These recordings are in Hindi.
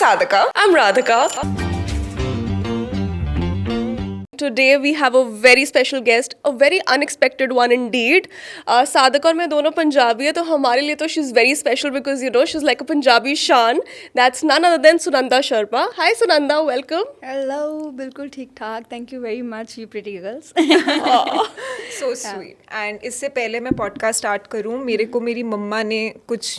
Sadhika. I'm Radhika. Today we have a very special guest, a very unexpected one indeed. Sadhika और मैं दोनों पंजाबी है तो हमारे लिए तो she's very special because you know she's like a Punjabi Shan. That's none other than Sunanda Sharma. Hi Sunanda, welcome. Hello, बिल्कुल ठीक ठाक. Thank you very much, you pretty girls. So sweet. And इससे पहले मैं पॉडकास्ट स्टार्ट करूँ, मेरे को मेरी मम्मा ने कुछ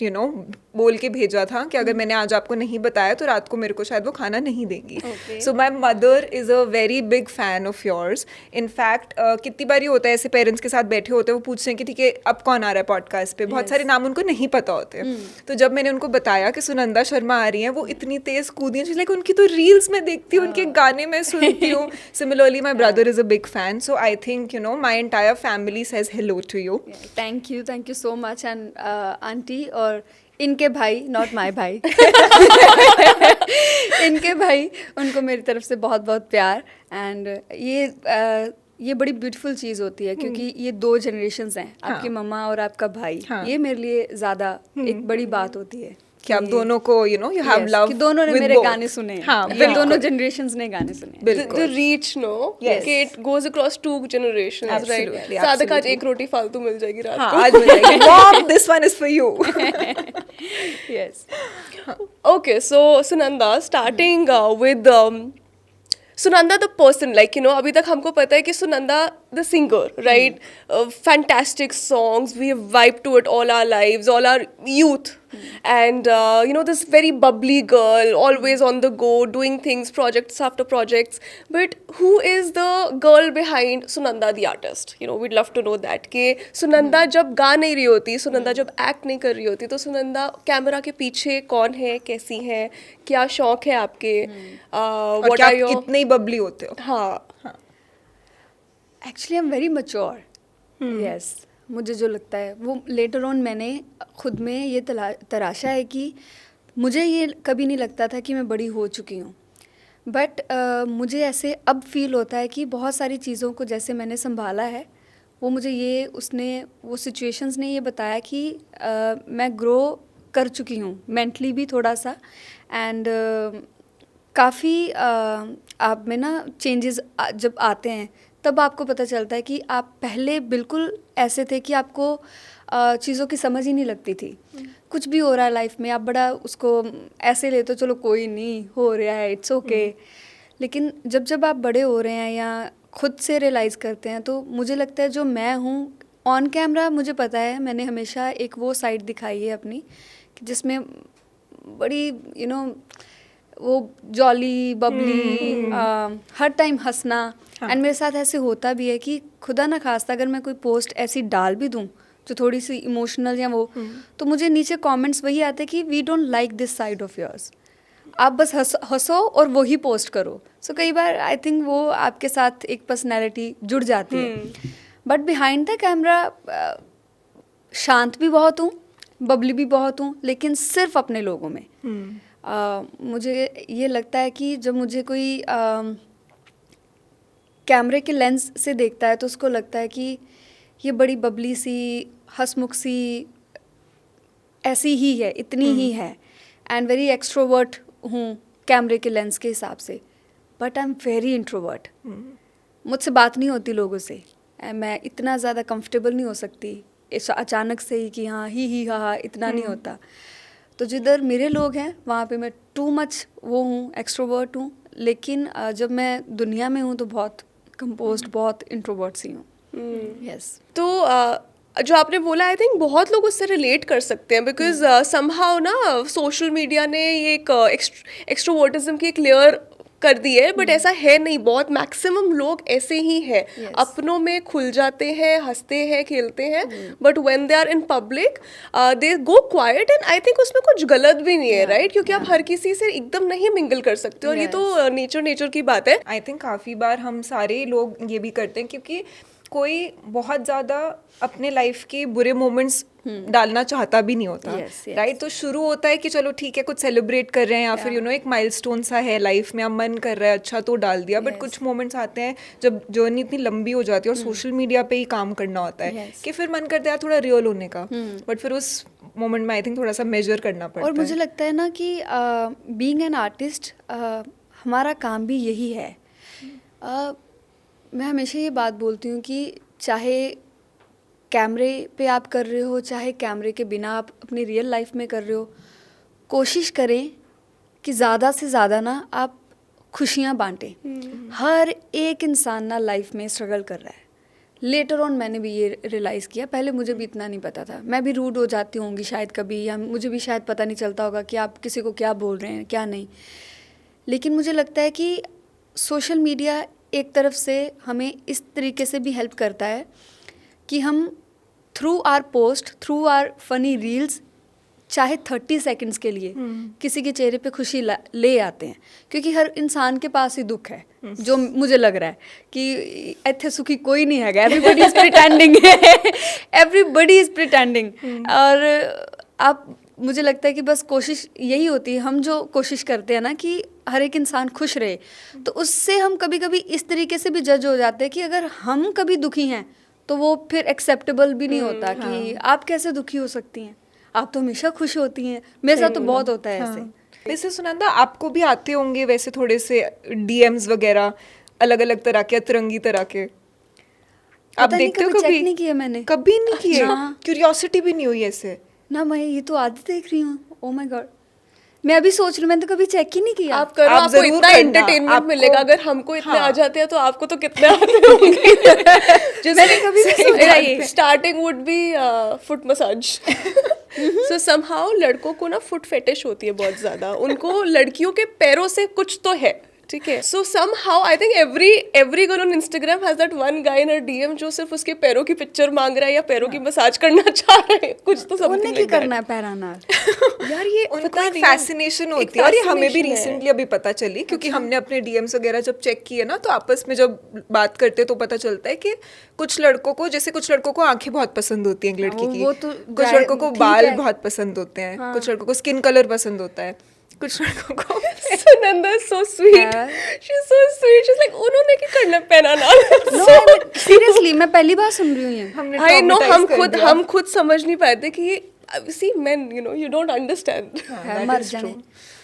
बोल के भेजा था कि अगर मैंने आज आपको नहीं बताया तो रात को मेरे को शायद वो खाना नहीं देंगी. So my mother is a very big fan of yours. In fact कितनी बार होता है ऐसे पेरेंट्स के साथ बैठे होते हैं, वो पूछते हैं कि ठीक है अब कौन आ रहा है पॉडकास्ट पे. बहुत सारे नाम उनको नहीं पता होते. तो जब मैंने उनको बताया कि सुनंदा शर्मा आ रही हैं, वो इतनी तेज कूदी हैं, लाइक उनकी तो रील्स में देखती हूँ, उनके गाने में सुनती हूँ. Similarly my brother is a big fan. So I think my entire family says hello to you. Thank you so much. And aunty और इनके भाई, नॉट माई भाई, इनके भाई, उनको मेरी तरफ से बहुत बहुत प्यार. एंड ये बड़ी ब्यूटीफुल चीज़ होती है क्योंकि ये 2 जनरेशंस हैं, आपकी मम्मा और आपका भाई. ये मेरे लिए ज़्यादा एक बड़ी बात होती है कि आप दोनों को you have love कि दोनों ने with मेरे both. गाने सुने हैं. हाँ, ये दोनों जनरेशंस ने गाने सुने हैं. The reach, no? Yes. कि it goes across 2 generations, Absolutely, right? Sadhika आज एक रोटी फालतू मिल जाएगी रात हाँ, को. आज मिलेगी. Mom, this one is for you. Yes. Okay, so Sunanda, starting with Sunanda the person, like अभी तक हमको पता है कि Sunanda the singer, right? Fantastic songs, we have vibed to it all our lives, all our youth. And this very bubbly girl, always on the go, doing things, projects after projects. But who is the girl behind Sunanda the artist? We'd love to know that. कि Sunanda जब गा नहीं रही होती, Sunanda जब act नहीं कर रही होती, तो Sunanda कैमरा के पीछे कौन है, कैसी है, क्या शौक है आपके, और क्या आप इतने ही बबली होते हो? हाँ. Actually I am very mature. Yes, मुझे जो लगता है वो लेटर ऑन मैंने खुद में ये तराशा है कि मुझे ये कभी नहीं लगता था कि मैं बड़ी हो चुकी हूँ. बट मुझे ऐसे अब फील होता है कि बहुत सारी चीज़ों को जैसे मैंने संभाला है, वो मुझे वो सिचुएशंस ने ये बताया कि मैं ग्रो कर चुकी हूँ मेंटली भी थोड़ा सा. एंड काफ़ी आप में ना चेंजेस जब आते हैं तब आपको पता चलता है कि आप पहले बिल्कुल ऐसे थे कि आपको चीज़ों की समझ ही नहीं लगती थी. कुछ भी हो रहा है लाइफ में आप बड़ा उसको ऐसे लेते हो, चलो कोई नहीं हो रहा है, इट्स ओके. लेकिन जब आप बड़े हो रहे हैं या खुद से रियलाइज़ करते हैं तो मुझे लगता है जो मैं हूँ ऑन कैमरा, मुझे पता है मैंने हमेशा एक वो साइड दिखाई है अपनी जिसमें बड़ी वो जॉली बबली, हर टाइम हंसना. एंड मेरे साथ ऐसे होता भी है कि खुदा ना खास्ता अगर मैं कोई पोस्ट ऐसी डाल भी दूँ जो थोड़ी सी इमोशनल या वो, तो मुझे नीचे कमेंट्स वही आते कि we don't like this side of yours. आप बस हंसो और वही पोस्ट करो. सो कई बार आई थिंक वो आपके साथ एक पर्सनैलिटी जुड़ जाती है. बट बिहाइंड द कैमरा शांत भी बहुत हूँ, बबली भी बहुत हूँ, लेकिन सिर्फ अपने लोगों में. मुझे ये लगता है कि जब मुझे कोई कैमरे के लेंस से देखता है तो उसको लगता है कि ये बड़ी बबली सी, हंसमुख सी, ऐसी ही है, इतनी ही है. एंड वेरी एक्सट्रोवर्ट हूँ कैमरे के लेंस के हिसाब से. But I am very introvert. मुझसे बात नहीं होती लोगों से. मैं इतना ज़्यादा कंफर्टेबल नहीं हो सकती अचानक से ही कि हाँ ही हा इतना नहीं होता. तो जिधर मेरे लोग हैं वहाँ पे मैं टू मच वो हूँ, एक्सट्रोवर्ट हूँ. लेकिन जब मैं दुनिया में हूँ तो बहुत कंपोज्ड, बहुत इंट्रोवर्ट सी हूँ. यस. तो जो आपने बोला आई थिंक बहुत लोग उससे रिलेट कर सकते हैं बिकॉज समहाउ ना सोशल मीडिया ने ये एक एक्सट्रोवर्टिज्म की एक लेयर कर दी है. बट ऐसा है नहीं, बहुत मैक्सिमम लोग ऐसे ही हैं. अपनों में खुल जाते हैं, हंसते हैं, खेलते हैं. But when they are in public they go quiet. And I think उसमें कुछ गलत भी नहीं है, राइट? क्योंकि आप हर किसी से एकदम नहीं मिंगल कर सकते. और ये तो नेचर की बात है. आई थिंक काफ़ी बार हम सारे लोग ये भी करते हैं क्योंकि कोई बहुत ज़्यादा अपने लाइफ के बुरे मोमेंट्स डालना चाहता भी नहीं होता. राइट. तो शुरू होता है कि चलो ठीक है कुछ सेलिब्रेट कर रहे हैं या फिर एक माइलस्टोन सा है लाइफ में, अब मन कर रहा है अच्छा तो डाल दिया. बट कुछ मोमेंट्स आते हैं जब जर्नी इतनी लंबी हो जाती है और सोशल मीडिया पे ही काम करना होता है कि फिर मन करता है थोड़ा रियल होने का. बट फिर उस मोमेंट में आई थिंक थोड़ा सा मेजर करना पड़ता और है। मुझे लगता है ना कि बीइंग एन आर्टिस्ट हमारा काम भी यही है। मैं हमेशा ये बात बोलती हूँ कि चाहे कैमरे पे आप कर रहे हो, चाहे कैमरे के बिना आप अपनी रियल लाइफ में कर रहे हो, कोशिश करें कि ज़्यादा से ज़्यादा ना आप खुशियाँ बांटें। हर एक इंसान ना लाइफ में स्ट्रगल कर रहा है। लेटर ऑन मैंने भी ये रियलाइज़ किया, पहले मुझे भी इतना नहीं पता था। मैं भी रूड हो जाती होंगी शायद कभी, या मुझे भी शायद पता नहीं चलता होगा कि आप किसी को क्या बोल रहे हैं क्या नहीं। लेकिन मुझे लगता है कि सोशल मीडिया एक तरफ से हमें इस तरीके से भी हेल्प करता है कि हम through our post, through our funny reels, चाहे 30 सेकंड्स के लिए किसी के चेहरे पे खुशी ले आते हैं। क्योंकि हर इंसान के पास ही दुख है, जो मुझे लग रहा है कि इतने सुखी कोई नहीं है, everybody is pretending everybody is pretending. और आप, मुझे लगता है कि बस कोशिश यही होती है, हम जो कोशिश करते हैं ना कि हर एक इंसान खुश रहे, तो उससे हम कभी कभी इस तरीके से भी जज हो जाते हैं कि अगर हम कभी दुखी हैं तो वो फिर एक्सेप्टेबल भी नहीं होता कि आप कैसे दुखी हो सकती हैं, आप तो हमेशा खुश होती हैं। मेरे साथ तो बहुत होता है ऐसे। वैसे सुनंदा, आपको भी आते होंगे वैसे थोड़े से डीएम्स वगैरह अलग अलग तरह के, अतरंगी तरह के? आप पता नहीं, देखते हो कभी कभी? चेक नहीं किया मैंने। कभी नहीं किए? अच्छा। क्यूरियोसिटी भी नहीं हुई ऐसे? ना, मैं ये तो आज देख रही हूँ। ओ माय गॉड, मैं अभी सोच रही हूँ, मैंने तो कभी चेक ही नहीं किया। आप करो, आप आपको जरूर इतना करना, एंटरटेनमेंट आपको- मिलेगा। अगर हमको इतने हाँ। आ जाते हैं तो आपको तो कितने आते होंगे। मैंने कभी नहीं सोचा ये। Starting would be foot massage. So somehow लड़कों को ना फुट फेटिश होती है बहुत ज्यादा, उनको लड़कियों के पैरों से कुछ तो है, ठीक है। सो somehow I think every girl on Instagram has that one guy in her DM जो सिर्फ उसके पैरों की पिक्चर मांग रहा है या पैरों की मसाज करना चाह रहे हैं, कुछ तो उन्हें समथिंग क्या करना है पैरा नाल? यार ये उनको पता एक नहीं, फैसिनेशन एक होती है, और ये हमें भी fascination है। रिसेंटली अभी पता चली, क्योंकि हमने अपने डीएम्स वगैरह जब चेक किए ना, तो आपस में जब बात करते तो पता चलता है कि कुछ लड़कों को, जैसे कुछ लड़कों को आंखें बहुत पसंद होती हैं एक लड़की की, वो तो कुछ लड़कों को ठीक बाल है। बहुत पसंद होते हैं, कुछ लड़कों को स्किन कलर पसंद होता है, कुछ लड़कों को Sunanda is so sweet. हाँ। She's so sweet. She's like, उन्होंने क्या करना पैना ना। नो, सीरियसली मैं पहली बार सुन रही हूँ ये। हमने I know, traumatize कर दिया। हम खुद समझ नहीं पाते कि ये see men, you don't understand. है, मर जाने।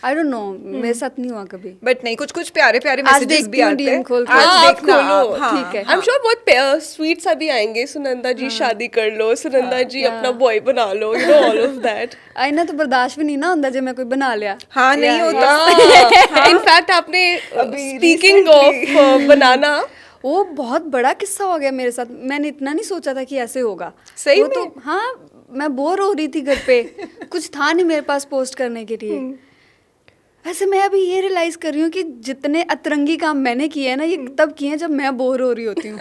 आई डोंट नो, मेरे साथ नहीं हुआ कभी। बट नहीं, कुछ कुछ प्यारे प्यारे आज मैसेजेस देखती भी हूँ आते DM हैं। खोल के। आज हाँ, आप देखना खोलो, आप, हाँ, ठीक है। I'm sure बहुत sweets अभी आएंगे। सुनंदा जी शादी कर लो, सुनंदा जी अपना बॉय बना लो, you know all of that. आई ना तो बर्दाश्त भी नहीं ना होता जब मैं कोई बना लिया। हाँ, नहीं Yeah, होता। इनफैक्ट आपने अभी स्पीकिंग ऑफ बनाना, वो बहुत बड़ा किस्सा हो गया मेरे साथ। मैंने इतना नहीं सोचा था कि ऐसे होगा। सही वो तो हाँ, मैं बोर हो रही थी घर पे, कुछ था नहीं मेरे पास पोस्ट करने के लिए। वैसे मैं अभी ये रियलाइज कर रही हूँ कि जितने अतरंगी काम मैंने किए हैं ना, ये तब किए हैं जब मैं बोर हो रही होती हूँ।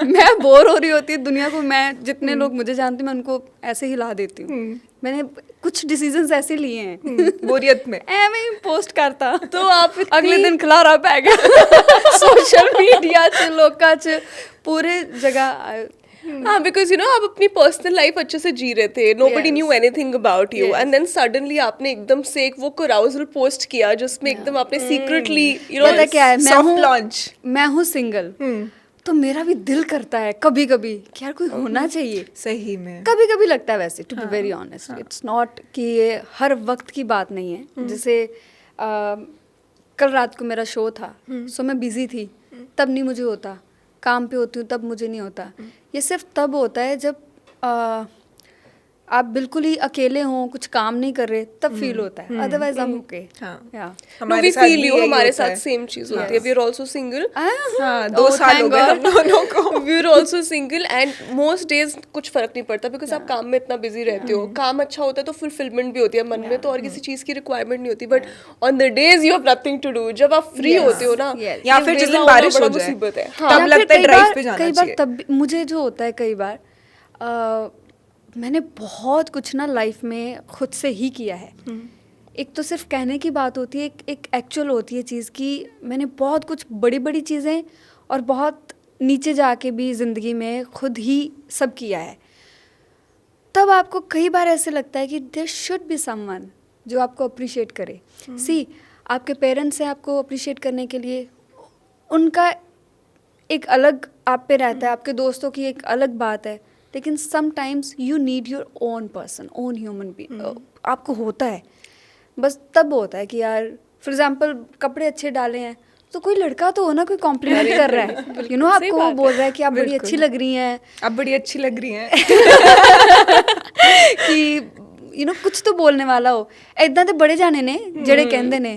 मैं बोर हो रही होती हूँ दुनिया को, मैं जितने लोग मुझे जानते हैं मैं उनको ऐसे हिला देती हूँ। मैंने कुछ डिसीजंस ऐसे लिए हैं बोरियत में। ਐਵੇਂ ਹੀ पोस्ट करता तो आप अगले दिन खलारा पै गया सोशल मीडिया च, लोकां च, पूरे जगह। हाँ, because you know आप अपनी पर्सनल लाइफ अच्छे से जी रहे थे, nobody Yes. knew anything about you, Yes. and then suddenly आपने एकदम से एक वो carousel पोस्ट किया जिसमें एकदम आपने secretly, you know, पता क्या है, Soft launch. मैं हूँ सिंगल, तो मेरा भी दिल करता है कभी कभी कि यार कोई होना चाहिए। सही में। कभी कभी लगता है वैसे, to be very honest, it's not कि ये हर वक्त की बात नहीं है। जैसे कल रात को मेरा शो था, सो मैं बिजी थी, तब नहीं मुझे होता, काम पे होती हूँ तब मुझे नहीं होता। ये सिर्फ तब होता है जब आप बिल्कुल ही अकेले हों, कुछ काम नहीं कर रहे, तब फील होता है। Otherwise I am okay. हाँ। या no, हमारे we साथ feel भी you, यही हमारे होता साथ है। सेम चीज होती है, we are also single. हाँ, 2 साल हो गए हम दोनों को। We are also single and most days कुछ फर्क नहीं पड़ता because आप काम में इतना बिजी रहते हो। काम अच्छा होता है तो फुलफिलमेंट भी होती है मन में, तो और किसी चीज की रिक्वायरमेंट नहीं होती। But on the days you have nothing to do, जब आप फ्री होते हो ना, Yes. या ये फिर जिस वेला दिन होना बारिश बड़ा हो जाए, मुसीबत है। तब या फिर लगता है कई ड्राइव बार- पे जाना कई बार चाहिए। तब मुझे जो होता है कई बार, मैंने बहुत कुछ ना लाइफ में खुद से ही किया है। एक तो सिर्फ कहने की बात होती है, एक एक्चुअल होती है चीज़ की। मैंने बहुत कुछ बड़ी बड़ी चीज़ें और बहुत नीचे जाके भी ज़िंदगी में खुद ही सब किया है। तब आपको कई बार ऐसे लगता है कि देयर शुड बी समवन जो आपको अप्रिशिएट करे। सी, आपके पेरेंट्स हैं आपको अप्रिशिएट करने के लिए, उनका एक अलग आप पे रहता है, आपके दोस्तों की एक अलग बात है, लेकिन sometimes you need your own person, own human being, आपको होता है, बस तब होता है कि यार फॉर एग्जांपल कपड़े अच्छे डाले हैं तो कोई लड़का तो हो ना, कोई कॉम्प्लीमेंट कर रहा है, यू नो, आपको वो बोल रहा है कि आप बड़ी अच्छी लग रही हैं, आप बड़ी अच्छी लग रही हैं कि यू नो कुछ तो बोलने वाला हो, इदां ते बड़े जाने ने जेड़े कहंदे ने,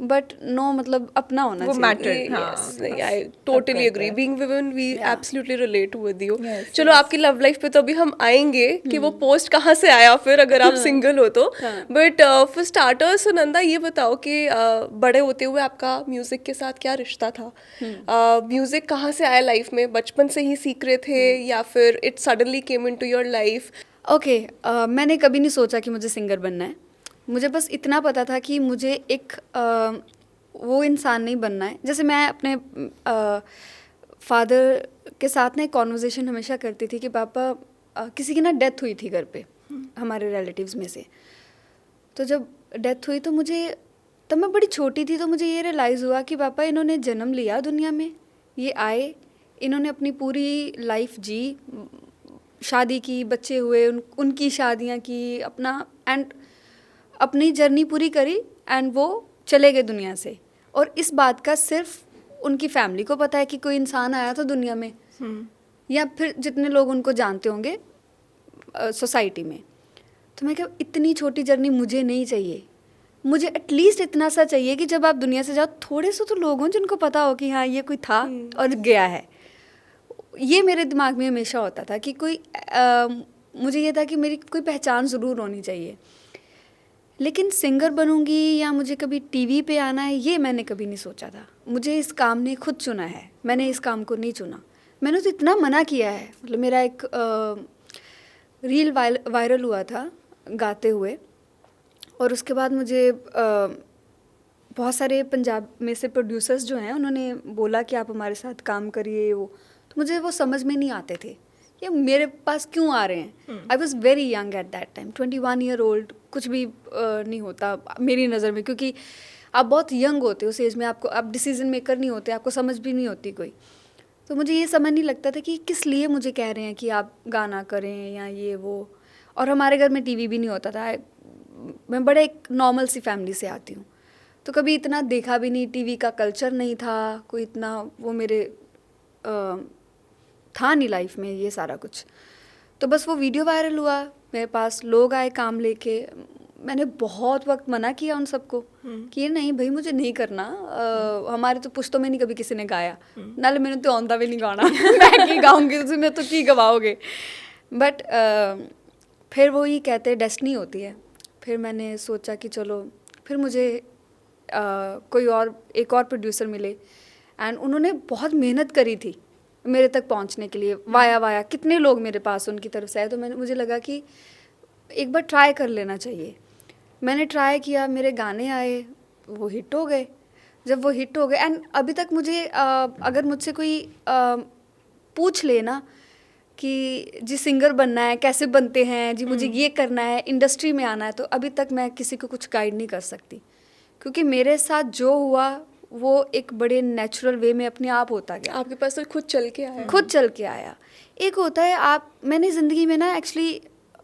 बट नो मतलब अपना होना वो चाहिए। मैटर। Yes, नहीं, I totally agree. Being women, we absolutely relate with you. चलो आपकी लव लाइफ पे तो अभी हम आएंगे कि वो पोस्ट कहाँ से आया फिर अगर आप सिंगल हो तो, बट फॉर स्टार्टर्स सुनंदा ये बताओ कि बड़े होते हुए आपका म्यूजिक के साथ क्या रिश्ता था? म्यूजिक कहाँ से आया लाइफ में? बचपन से ही सीख रहे थे या फिर it suddenly came into your life? Okay, मैंने कभी नहीं सोचा कि मुझे सिंगर बनना है, मुझे बस इतना पता था कि मुझे एक वो इंसान नहीं बनना है। जैसे मैं अपने फादर के साथ ना एक कॉन्वर्जेसन हमेशा करती थी कि पापा किसी की ना डेथ हुई थी घर पे, हमारे रिलेटिव्स में से, तो जब डेथ हुई तो मुझे, तब मैं बड़ी छोटी थी, तो मुझे ये रियलाइज़ हुआ कि पापा इन्होंने जन्म लिया दुनिया में, ये आए, इन्होंने अपनी पूरी लाइफ जी, शादी की, बच्चे हुए, उनकी शादियां की, अपना एंड अपनी जर्नी पूरी करी एंड वो चले गए दुनिया से। और इस बात का सिर्फ उनकी फैमिली को पता है कि कोई इंसान आया था दुनिया में, या फिर जितने लोग उनको जानते होंगे सोसाइटी में। तो मैं क्या, इतनी छोटी जर्नी मुझे नहीं चाहिए, मुझे एटलीस्ट इतना सा चाहिए कि जब आप दुनिया से जाओ थोड़े से तो लोग हों जिनको पता हो कि हाँ ये कोई था और गया है। ये मेरे दिमाग में हमेशा होता था कि कोई मुझे ये था कि मेरी कोई पहचान ज़रूर होनी चाहिए। लेकिन सिंगर बनूंगी या मुझे कभी टीवी पे आना है, ये मैंने कभी नहीं सोचा था। मुझे इस काम ने खुद चुना है, मैंने इस काम को नहीं चुना। मैंने तो इतना मना किया है, मतलब मेरा एक रील वायरल हुआ था गाते हुए, और उसके बाद मुझे बहुत सारे पंजाब में से प्रोड्यूसर्स जो हैं उन्होंने बोला कि आप हमारे साथ काम करिए, वो तो मुझे वो समझ में नहीं आते थे, ये मेरे पास क्यों आ रहे हैं। I was very young at that time, 21 year old, कुछ भी नहीं होता मेरी नज़र में, क्योंकि आप बहुत यंग होते हो उस एज में, आपको, आप डिसीजन मेकर नहीं होते, आपको समझ भी नहीं होती कोई। तो मुझे ये समझ नहीं लगता था कि किस लिए मुझे कह रहे हैं कि आप गाना करें या ये वो। और हमारे घर में टीवी भी नहीं होता था, मैं बड़े एक नॉर्मल सी फैमिली से आती हूँ, तो कभी इतना देखा भी नहीं, टीवी का कल्चर नहीं था कोई इतना, वो मेरे था नहीं लाइफ में ये सारा कुछ। तो बस वो वीडियो वायरल हुआ, मेरे पास लोग आए काम लेके, मैंने बहुत वक्त मना किया उन सबको कि ये नहीं भाई मुझे नहीं करना, हमारे तो पुश्तों में नहीं कभी किसी ने गाया, नाले मैंने तो आंदा भी नहीं गाना मैं की गाऊंगी तुम्हें तो की गवाओगे। बट फिर वो ही कहते डेस्टिनी होती है। फिर मैंने सोचा कि चलो, फिर मुझे कोई और, एक और प्रोड्यूसर मिले एंड उन्होंने बहुत मेहनत करी थी मेरे तक पहुंचने के लिए, वाया कितने लोग मेरे पास उनकी तरफ से आए। तो मुझे लगा कि एक बार ट्राई कर लेना चाहिए। मैंने ट्राई किया, मेरे गाने आए, वो हिट हो गए। जब वो हिट हो गए एंड अभी तक मुझे अगर मुझसे कोई पूछ लेना कि जी सिंगर बनना है, कैसे बनते हैं जी, मुझे ये करना है, इंडस्ट्री में आना है, तो अभी तक मैं किसी को कुछ गाइड नहीं कर सकती, क्योंकि मेरे साथ जो हुआ वो एक बड़े नेचुरल वे में अपने आप होता गया। आपके पास तो खुद चल के आया? खुद चल के आया। एक होता है आप, मैंने ज़िंदगी में ना एक्चुअली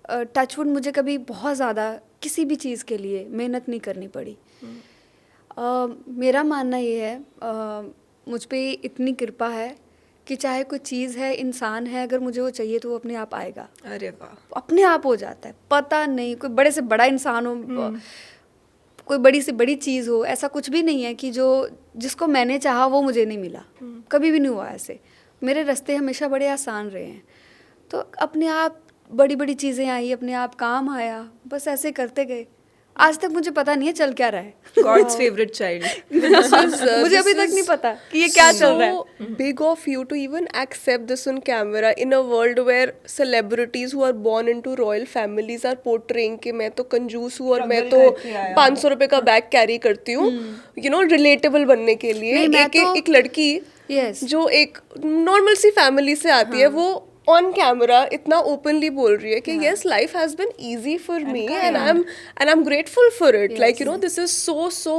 टचवुड मुझे कभी बहुत ज़्यादा किसी भी चीज़ के लिए मेहनत नहीं करनी पड़ी। मेरा मानना ये है, मुझ पे इतनी कृपा है कि चाहे कोई चीज़ है, इंसान है, अगर मुझे वो चाहिए तो वो अपने आप आएगा। अरे वाह, अपने आप हो जाता है। पता नहीं कोई बड़े से बड़ा इंसान हो, कोई बड़ी से बड़ी चीज़ हो, ऐसा कुछ भी नहीं है कि जो जिसको मैंने चाहा वो मुझे नहीं मिला, कभी भी नहीं हुआ ऐसे। मेरे रास्ते हमेशा बड़े आसान रहे हैं, तो अपने आप बड़ी बड़ी चीज़ें आई, अपने आप काम आया, बस ऐसे करते गए। आज तक मुझे पता नहीं है चल क्या रहा है। God's favourite child. मुझे अभी तक नहीं पता कि ये क्या चल रहा है। Big of you to even accept this on camera in a world where celebrities who are born into royal families are portraying कि मैं तो कंजूस हूँ और मैं तो 500 रुपए का बैग कैरी करती हूँ, you know, relatable बनने के लिए। एक लड़की Yes. जो एक नॉर्मल सी फैमिली से आती है, वो ऑन कैमरा इतना ओपनली बोल रही है कि yes, life has been easy for me and I'm grateful for it. Like, you know, this is so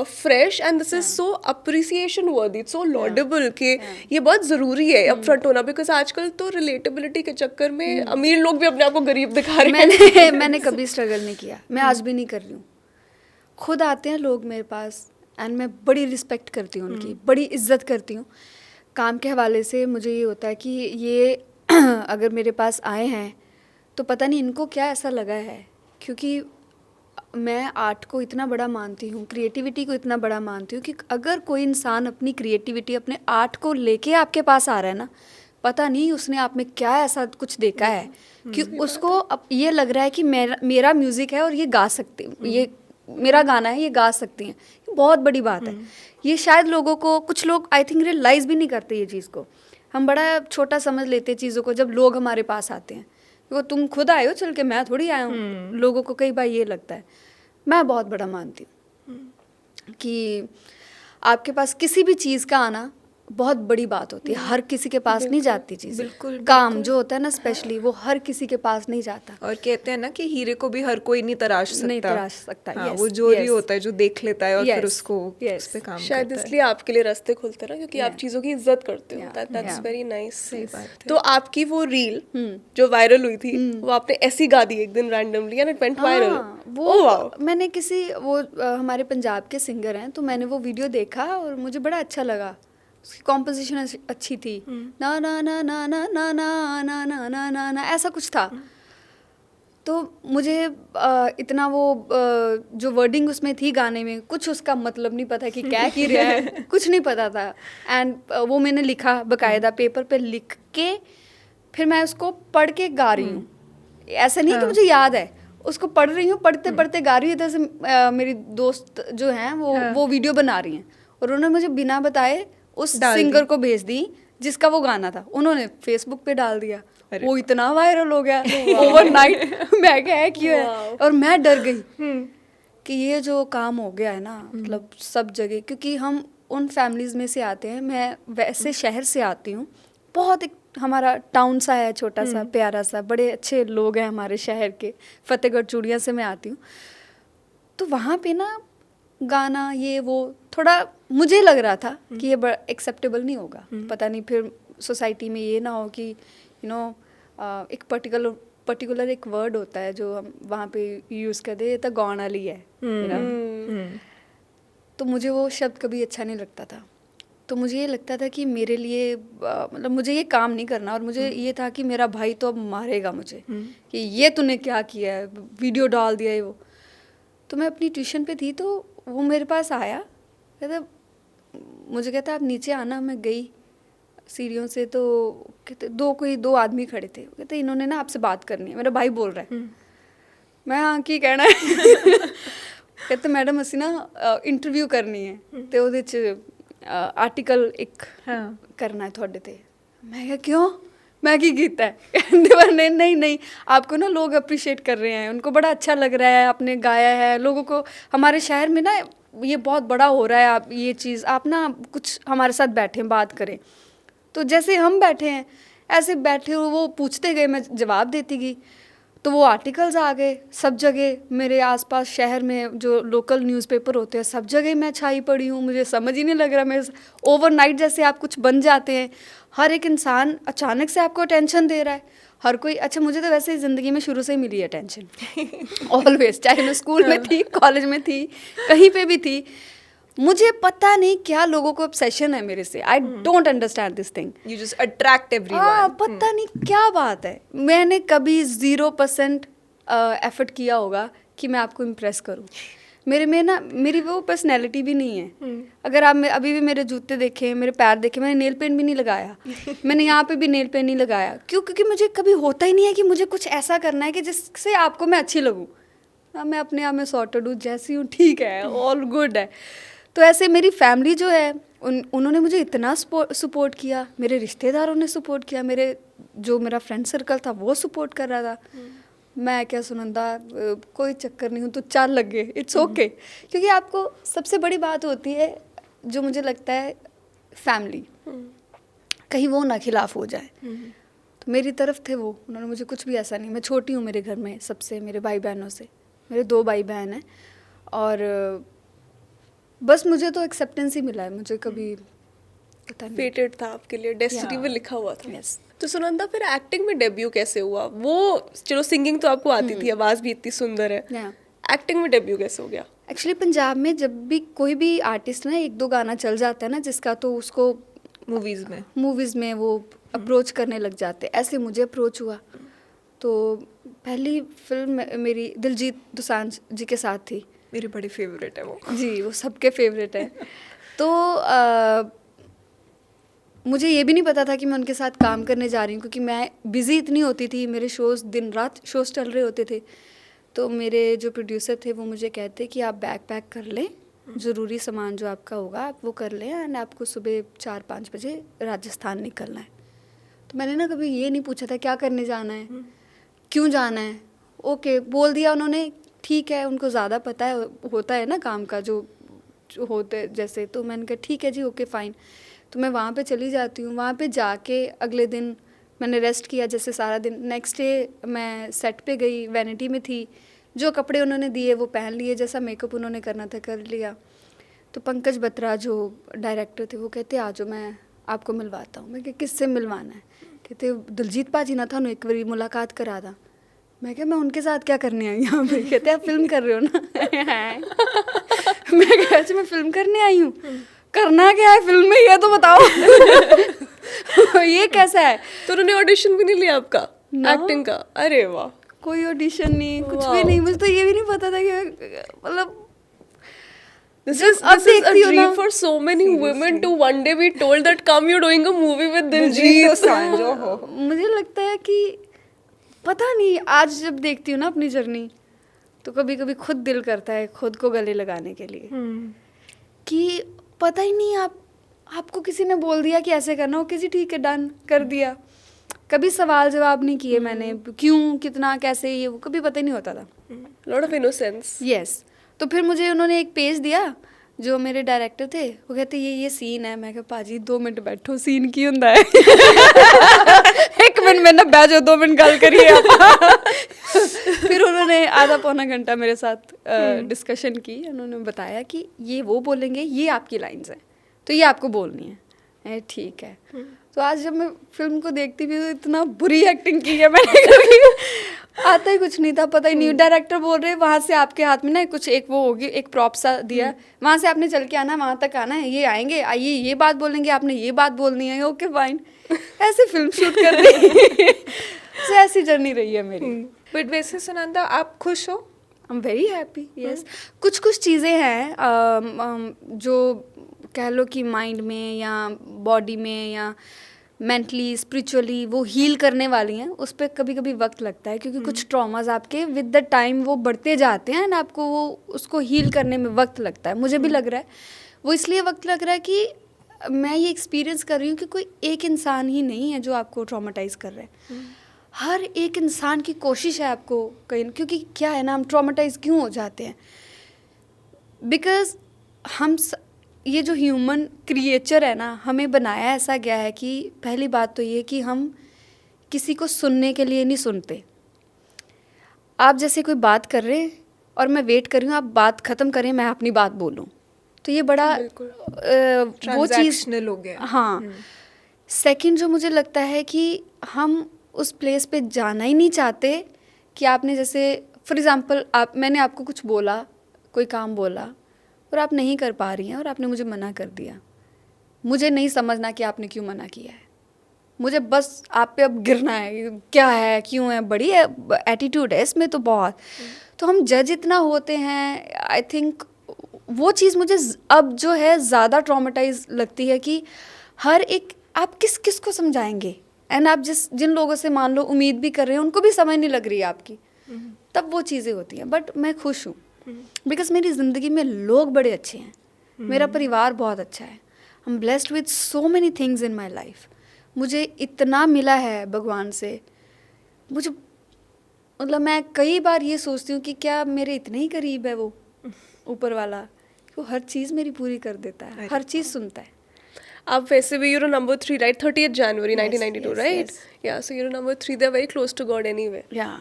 fresh and this is so appreciation worthy, so laudable कि ये बहुत ज़रूरी है upfront होना, because आजकल तो relatability के चक्कर में अमीर लोग भी अपने आप को गरीब दिखा रहे हैं. मैंने कभी स्ट्रगल नहीं किया, मैं आज भी नहीं कर रही हूँ. खुद आते हैं लोग मेरे पास एंड मैं बड़ी रिस्पेक्ट करती हूँ उनकी, बड़ी इज्जत करती हूँ. काम के हवाले से मुझे ये होता है कि ये अगर मेरे पास आए हैं तो पता नहीं इनको क्या ऐसा लगा है, क्योंकि मैं आर्ट को इतना बड़ा मानती हूँ, क्रिएटिविटी को इतना बड़ा मानती हूँ कि अगर कोई इंसान अपनी क्रिएटिविटी, अपने आर्ट को लेके आपके पास आ रहा है ना, पता नहीं उसने आप में क्या ऐसा कुछ देखा है कि उसको अब ये लग रहा है कि मेरा म्यूज़िक है और ये गा सकते हैं, ये मेरा गाना है, ये गा सकती हैं. ये बहुत बड़ी बात है. ये शायद लोगों को, कुछ लोग आई थिंक रियलाइज़ भी नहीं करते ये चीज़ को. हम बड़ा छोटा समझ लेते चीज़ों को जब लोग हमारे पास आते हैं. वो तुम खुद आए हो चल के, मैं थोड़ी आया हूँ. लोगों को कई बार ये लगता है. मैं बहुत बड़ा मानती हूँ कि आपके पास किसी भी चीज़ का आना बहुत बड़ी बात होती है. हर किसी के पास नहीं जाती चीज़. काम जो होता है ना स्पेशली, वो हर किसी के पास नहीं जाता. और कहते हैं ना कि हीरे को भी हर कोई नहीं तराश सकता. हाँ, वो जोरी होता है जो देख लेता है और फिर उसको उस पे काम शायद करता है. इसलिए आपके लिए रास्ते खुलते हैं ना, क्योंकि आप चीज़ों की इज्जत करते हो. That's very nice. सही बात है. तो आपकी वो रील जो वायरल हुई थी, वो आपने ऐसी गा दी एक दिन randomly and it went viral. वो मैंने किसी हमारे पंजाब के सिंगर हैं, तो मैंने वो वीडियो देखा और मुझे बड़ा अच्छा लगा. उसकी कॉम्पोजिशन अच्छी थी. ना ना ना ना ना ना ना ना ना ना ना ना ऐसा कुछ था. तो मुझे इतना वो जो वर्डिंग उसमें थी गाने में, कुछ उसका मतलब नहीं पता कि क्या की रहा है, कुछ नहीं पता था. एंड वो मैंने लिखा बाकायदा पेपर पे लिख के, फिर मैं उसको पढ़ के गा रही हूँ. ऐसा नहीं कि मुझे याद है, उसको पढ़ रही हूँ, पढ़ते पढ़ते गा रही हूँ. इधर से मेरी दोस्त जो हैं वो वीडियो बना रही हैं और उन्होंने मुझे बिना बताए उस सिंगर को भेज दी जिसका वो गाना था. उन्होंने फेसबुक पे डाल दिया. वो इतना वायरल हो गया ओवरनाइट. मैं क्या है क्यों है, और मैं डर गई कि ये जो काम हो गया है ना, मतलब सब जगह, क्योंकि हम उन फैमिलीज में से आते हैं. मैं वैसे शहर से आती हूँ, बहुत एक हमारा टाउन सा है, छोटा सा प्यारा सा, बड़े अच्छे लोग हैं हमारे शहर के. फतेहगढ़ चूड़िया से मैं आती हूँ. तो वहाँ पे ना गाना ये वो थोड़ा मुझे लग रहा था कि ये बड़ा एक्सेप्टेबल नहीं होगा. पता नहीं फिर सोसाइटी में ये ना हो कि यू नो एक पर्टिकुलर एक वर्ड होता है जो हम वहाँ पे यूज़ करते हैं, ये तो गाने वाली है. तो मुझे वो शब्द कभी अच्छा नहीं लगता था. तो मुझे ये लगता था कि मेरे लिए मतलब मुझे ये काम नहीं करना. और मुझे ये था कि मेरा भाई तो अब मारेगा मुझे कि ये तूने क्या किया है, वीडियो डाल दिया है वो. तो मैं अपनी ट्यूशन पे थी, तो वो मेरे पास आया, कहता मुझे कहता आप नीचे आना. मैं गई सीढ़ियों से, तो कहते दो आदमी खड़े थे. कहते इन्होंने ना आपसे बात करनी है. मेरा भाई बोल रहा है. मैं हाँ की कहना है. कहते मैडम असी ना इंटरव्यू करनी है, तो ਉਹਦੇ 'ਚ आर्टिकल एक करना है थोड़े ते. मैं क्या क्यों, मैं की कीता है. कहते नहीं आपको ना लोग अप्रिशिएट कर रहे हैं, उनको बड़ा अच्छा लग रहा है, आपने गाया है. लोगों को हमारे शहर में ना ये बहुत बड़ा हो रहा है, आप ये चीज़ आप ना कुछ हमारे साथ बैठें बात करें. तो जैसे हम बैठे हैं ऐसे बैठे हो, वो पूछते गए, मैं जवाब देती गई. तो वो आर्टिकल्स आ गए सब जगह. मेरे आसपास शहर में जो लोकल न्यूज़पेपर होते हैं सब जगह मैं छाई पड़ी हूँ. मुझे समझ ही नहीं लग रहा. मैं ओवरनाइट जैसे आप कुछ बन जाते हैं. हर एक इंसान अचानक से आपको अटेंशन दे रहा है. हर कोई. अच्छा मुझे तो वैसे ही ज़िंदगी में शुरू से ही मिली है अटेंशन ऑलवेज, चाहे मैं स्कूल में थी, कॉलेज में थी, कहीं पे भी थी. मुझे पता नहीं क्या लोगों को ऑब्सेशन है मेरे से. I don't understand this thing. You just attract everyone. पता नहीं क्या बात है. मैंने कभी 0% एफर्ट किया होगा कि मैं आपको इम्प्रेस करूं. मेरे में ना मेरी वो पर्सनैलिटी भी नहीं है. अगर आप अभी भी मेरे जूते देखें, मेरे पैर देखें, मैंने नेल पेंट भी नहीं लगाया. मैंने यहाँ पे भी नेल पेंट नहीं लगाया. क्यों? क्योंकि मुझे कभी होता ही नहीं है कि मुझे कुछ ऐसा करना है कि जिससे आपको मैं अच्छी लगूँ. मैं अपने आप में सॉर्टेड हूँ, जैसी हूँ ठीक है, ऑल गुड है. तो ऐसे मेरी फैमिली जो है उन्होंने मुझे इतना सपोर्ट किया. मेरे रिश्तेदारों ने सपोर्ट किया. मेरा फ्रेंड सर्कल था वो सपोर्ट कर रहा था. मैं क्या सुनंदा कोई चक्कर नहीं हूँ, तो चल लगे, इट्स ओके. क्योंकि आपको सबसे बड़ी बात होती है जो मुझे लगता है फैमिली, कहीं वो ना खिलाफ हो जाए. तो मेरी तरफ थे वो, उन्होंने मुझे कुछ भी ऐसा नहीं, मैं छोटी हूँ मेरे घर में सबसे, मेरे भाई बहनों से, मेरे 2 भाई बहन हैं, और बस मुझे तो एक्सेप्टेंस ही मिला है, मुझे कभी पता नहीं। फेटेड था आपके लिए, डेस्टिनी Yeah. में लिखा हुआ था। Yes. तो सुनंदा फिर एक्टिंग में डेब्यू कैसे हुआ? वो चलो सिंगिंग तो आपको आती थी, आवाज़ भी इतनी सुंदर है, Yeah. एक्टिंग में डेब्यू कैसे हो गया? एक्चुअली पंजाब में जब भी कोई भी आर्टिस्ट ना 1-2 गाना चल जाता है ना जिसका, तो उसको मूवीज में मूवीज़ में वो अप्रोच करने लग जाते, ऐसे मुझे अप्रोच हुआ। तो पहली फिल्म मेरी दिलजीत दोसांझ जी के साथ थी। मेरे बड़े फेवरेट है वो। जी, वो सबके फेवरेट है। तो मुझे ये भी नहीं पता था कि मैं उनके साथ काम करने जा रही हूँ, क्योंकि मैं बिज़ी इतनी होती थी, मेरे शोज़ दिन रात शोज़ चल रहे होते थे। तो मेरे जो प्रोड्यूसर थे वो मुझे कहते कि आप बैग पैक कर लें, ज़रूरी सामान जो आपका होगा आप वो कर लें, एंड आपको सुबह 4-5 बजे राजस्थान निकलना है। तो मैंने ना कभी ये नहीं पूछा था क्या करने जाना है, क्यों जाना है। ओके बोल दिया उन्होंने, ठीक है, उनको ज़्यादा पता है, होता है ना काम का जो होते जैसे। तो मैंने कहा ठीक है जी, ओके फ़ाइन। तो मैं वहाँ पे चली जाती हूँ। वहाँ पे जाके अगले दिन मैंने रेस्ट किया जैसे सारा दिन। नेक्स्ट डे मैं सेट पे गई, वैनिटी में थी, जो कपड़े उन्होंने दिए वो पहन लिए, जैसा मेकअप उन्होंने करना था कर लिया। तो पंकज बत्रा जो डायरेक्टर थे वो कहते आ जाओ मैं आपको मिलवाता हूँ। मैं कहा किससे मिलवाना है? कहते दिलजीत भाजी ना थानू एक बारी मुलाकात करा दा। मैं क्या मैं उनके साथ क्या करने आई यहाँ पे? कहते आप फिल्म कर रहे हो ना? मैं कहा अच्छा मैं फिल्म करने आई हूँ। करना क्या है फिल्म में ये तो बताओ। ये कैसा है? तो उन्होंने ऑडिशन भी नहीं लिया आपका No. एक्टिंग का? अरे वाह, कोई ऑडिशन नहीं, कुछ भी Wow. नहीं। मुझे तो ये भी नहीं पता था कि मतलब This जब is अब this is a देखती हूँ ना- dream for so many women to one day be told that come you're doing a movie with Diljit Diljit. Dosanjh हो। मुझे लगता है कि पता नहीं, आज जब देखती हूँ ना अपनी जर्नी तो कभी कभी खुद दिल करता है खुद को गले लगाने के लिए कि पता ही नहीं, आपको किसी ने बोल दिया कि ऐसे करना हो, किसी ठीक है डन कर दिया। कभी सवाल जवाब नहीं किए मैंने, क्यों कितना कैसे, ये वो कभी पता ही नहीं होता था। Lot of innocence. यस तो फिर मुझे उन्होंने एक पेज दिया, जो मेरे डायरेक्टर थे वो कहते ये सीन है। मैं कहा पाजी 2 मिनट बैठो, सीन की हुंदा है। 1 मिनट में ना बैठ जाओ, 2 मिनट गल करिए आप। फिर उन्होंने आधा पौना घंटा मेरे साथ डिस्कशन की। उन्होंने बताया कि ये वो बोलेंगे, ये आपकी लाइन्स हैं, तो ये आपको बोलनी है। ठीक है। तो आज जब मैं फिल्म को देखती भी तो इतना बुरी एक्टिंग की है मैंने, कभी आता ही कुछ नहीं था, पता ही नहीं। डायरेक्टर बोल रहे वहाँ से आपके हाथ में ना कुछ एक वो होगी, एक प्रॉप सा दिया, वहाँ से आपने चल के आना, वहाँ तक आना है, ये आएंगे, आइए ये बात बोलेंगे, आपने ये बात बोलनी है, ओके फाइन। ऐसे फिल्म शूट कर दी। तो ऐसी जर्नी रही है मेरी। बट वैसे सुनंदा आप खुश हो? आई एम वेरी हैप्पी। यस, कुछ कुछ चीज़ें हैं जो कह लो कि माइंड में या बॉडी में या मेंटली स्पिरिचुअली वो हील करने वाली हैं। उस पर कभी कभी वक्त लगता है, क्योंकि कुछ ट्रॉमाज आपके विद द टाइम वो बढ़ते जाते हैं एंड आपको वो उसको हील करने में वक्त लगता है। मुझे भी लग रहा है वो इसलिए वक्त लग रहा है कि मैं ये एक्सपीरियंस कर रही हूँ कि कोई एक इंसान ही नहीं है जो आपको ट्रॉमाटाइज कर रहा है। हर एक इंसान की कोशिश है आपको कहीं, क्योंकि क्या है ना, हम ट्रॉमाटाइज क्यों हो जाते हैं? बिकॉज ये जो ह्यूमन क्रिएचर है ना, हमें बनाया ऐसा गया है कि पहली बात तो ये कि हम किसी को सुनने के लिए नहीं सुनते। आप जैसे कोई बात कर रहे हैं और मैं वेट कर रही हूँ आप बात ख़त्म करें, मैं अपनी बात बोलूँ, तो ये बड़ा वो चीज़ ट्रांजैक्शनल हो गया। हाँ। सेकंड जो मुझे लगता है कि हम उस प्लेस पे जाना ही नहीं चाहते कि आपने जैसे फॉर एग्ज़ाम्पल मैंने आपको कुछ बोला, कोई काम बोला और आप नहीं कर पा रही हैं और आपने मुझे मना कर दिया। मुझे नहीं समझना कि आपने क्यों मना किया है, मुझे बस आप पे अब गिरना है, क्या है क्यों है, बड़ी एटीट्यूड है इसमें तो बहुत। तो हम जज इतना होते हैं। आई थिंक वो चीज़ मुझे अब जो है ज़्यादा ट्रॉमेटाइज लगती है कि हर एक आप किस को समझाएंगे, एंड आप जिन लोगों से मान लो उम्मीद भी कर रहे हैं उनको भी समझ नहीं लग रही है आपकी, तब वो चीज़ें होती हैं। बट मैं खुश हूँ बिकॉज मेरी ज़िंदगी में लोग बड़े अच्छे हैं, मेरा परिवार बहुत अच्छा है। I am blessed with so many things in my life. मुझे इतना मिला है भगवान से, मुझे मतलब मैं कई बार ये सोचती हूँ कि क्या मेरे इतने ही करीब है वो ऊपर वाला, वो हर चीज़ मेरी पूरी कर देता है, हर चीज़ सुनता है। आप वैसे भी you're number 3, right? 30th January Yes, 1992, yes, right? yes. Yeah, so you're number 3. They're very close to God anyway. या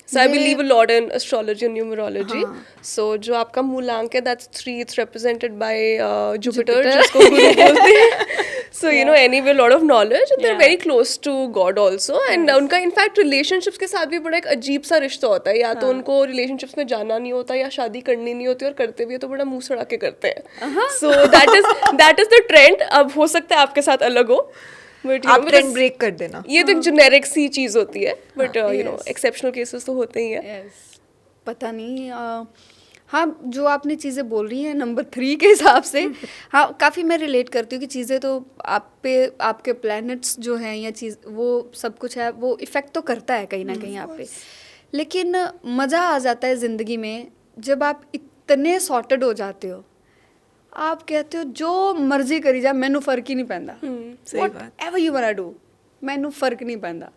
So I ये- believe a lot in astrology and numerology. हाँ. So जो आपका मूलांक है, that's 3. It's represented by Jupiter, Jupiter. जिसको गुरु बोलते हैं. So you know anyway, a lot of knowledge, and they're Yeah. very close to God also. And उनका in fact relationships के साथ भी बड़ा एक अजीब सा रिश्ता होता है. या तो उनको relationships में जाना नहीं होता, या शादी करनी नहीं होती, और करते भी है तो बड़ा मुंह सड़ा के करते हैं. So that is the trend. अब हो सकता है आपके साथ अलग हो. But, you आप know, ट्रेंड because ब्रेक कर देना. ये तो एक जेनेरिक सी चीज होती है, but you know yes. Exceptional cases तो होते ही है. यस पता नहीं हाँ जो आपने चीज़ें बोल रही हैं नंबर 3 के हिसाब से हाँ काफ़ी मैं रिलेट करती हूँ कि चीज़ें तो आप पे आपके प्लैनेट्स जो हैं या चीज़ वो सब कुछ है वो इफ़ेक्ट तो करता है कहीं ना कहीं आप पे. लेकिन मज़ा आ जाता है ज़िंदगी में जब आप इतने सॉर्टेड हो जाते हो. आप कहते हो जो मर्जी करी जा मैनू फर्क ही नहीं पैंदा. सही वॉट बात. एवर यू वांट डू मैनू फर्क नहीं पैंदा.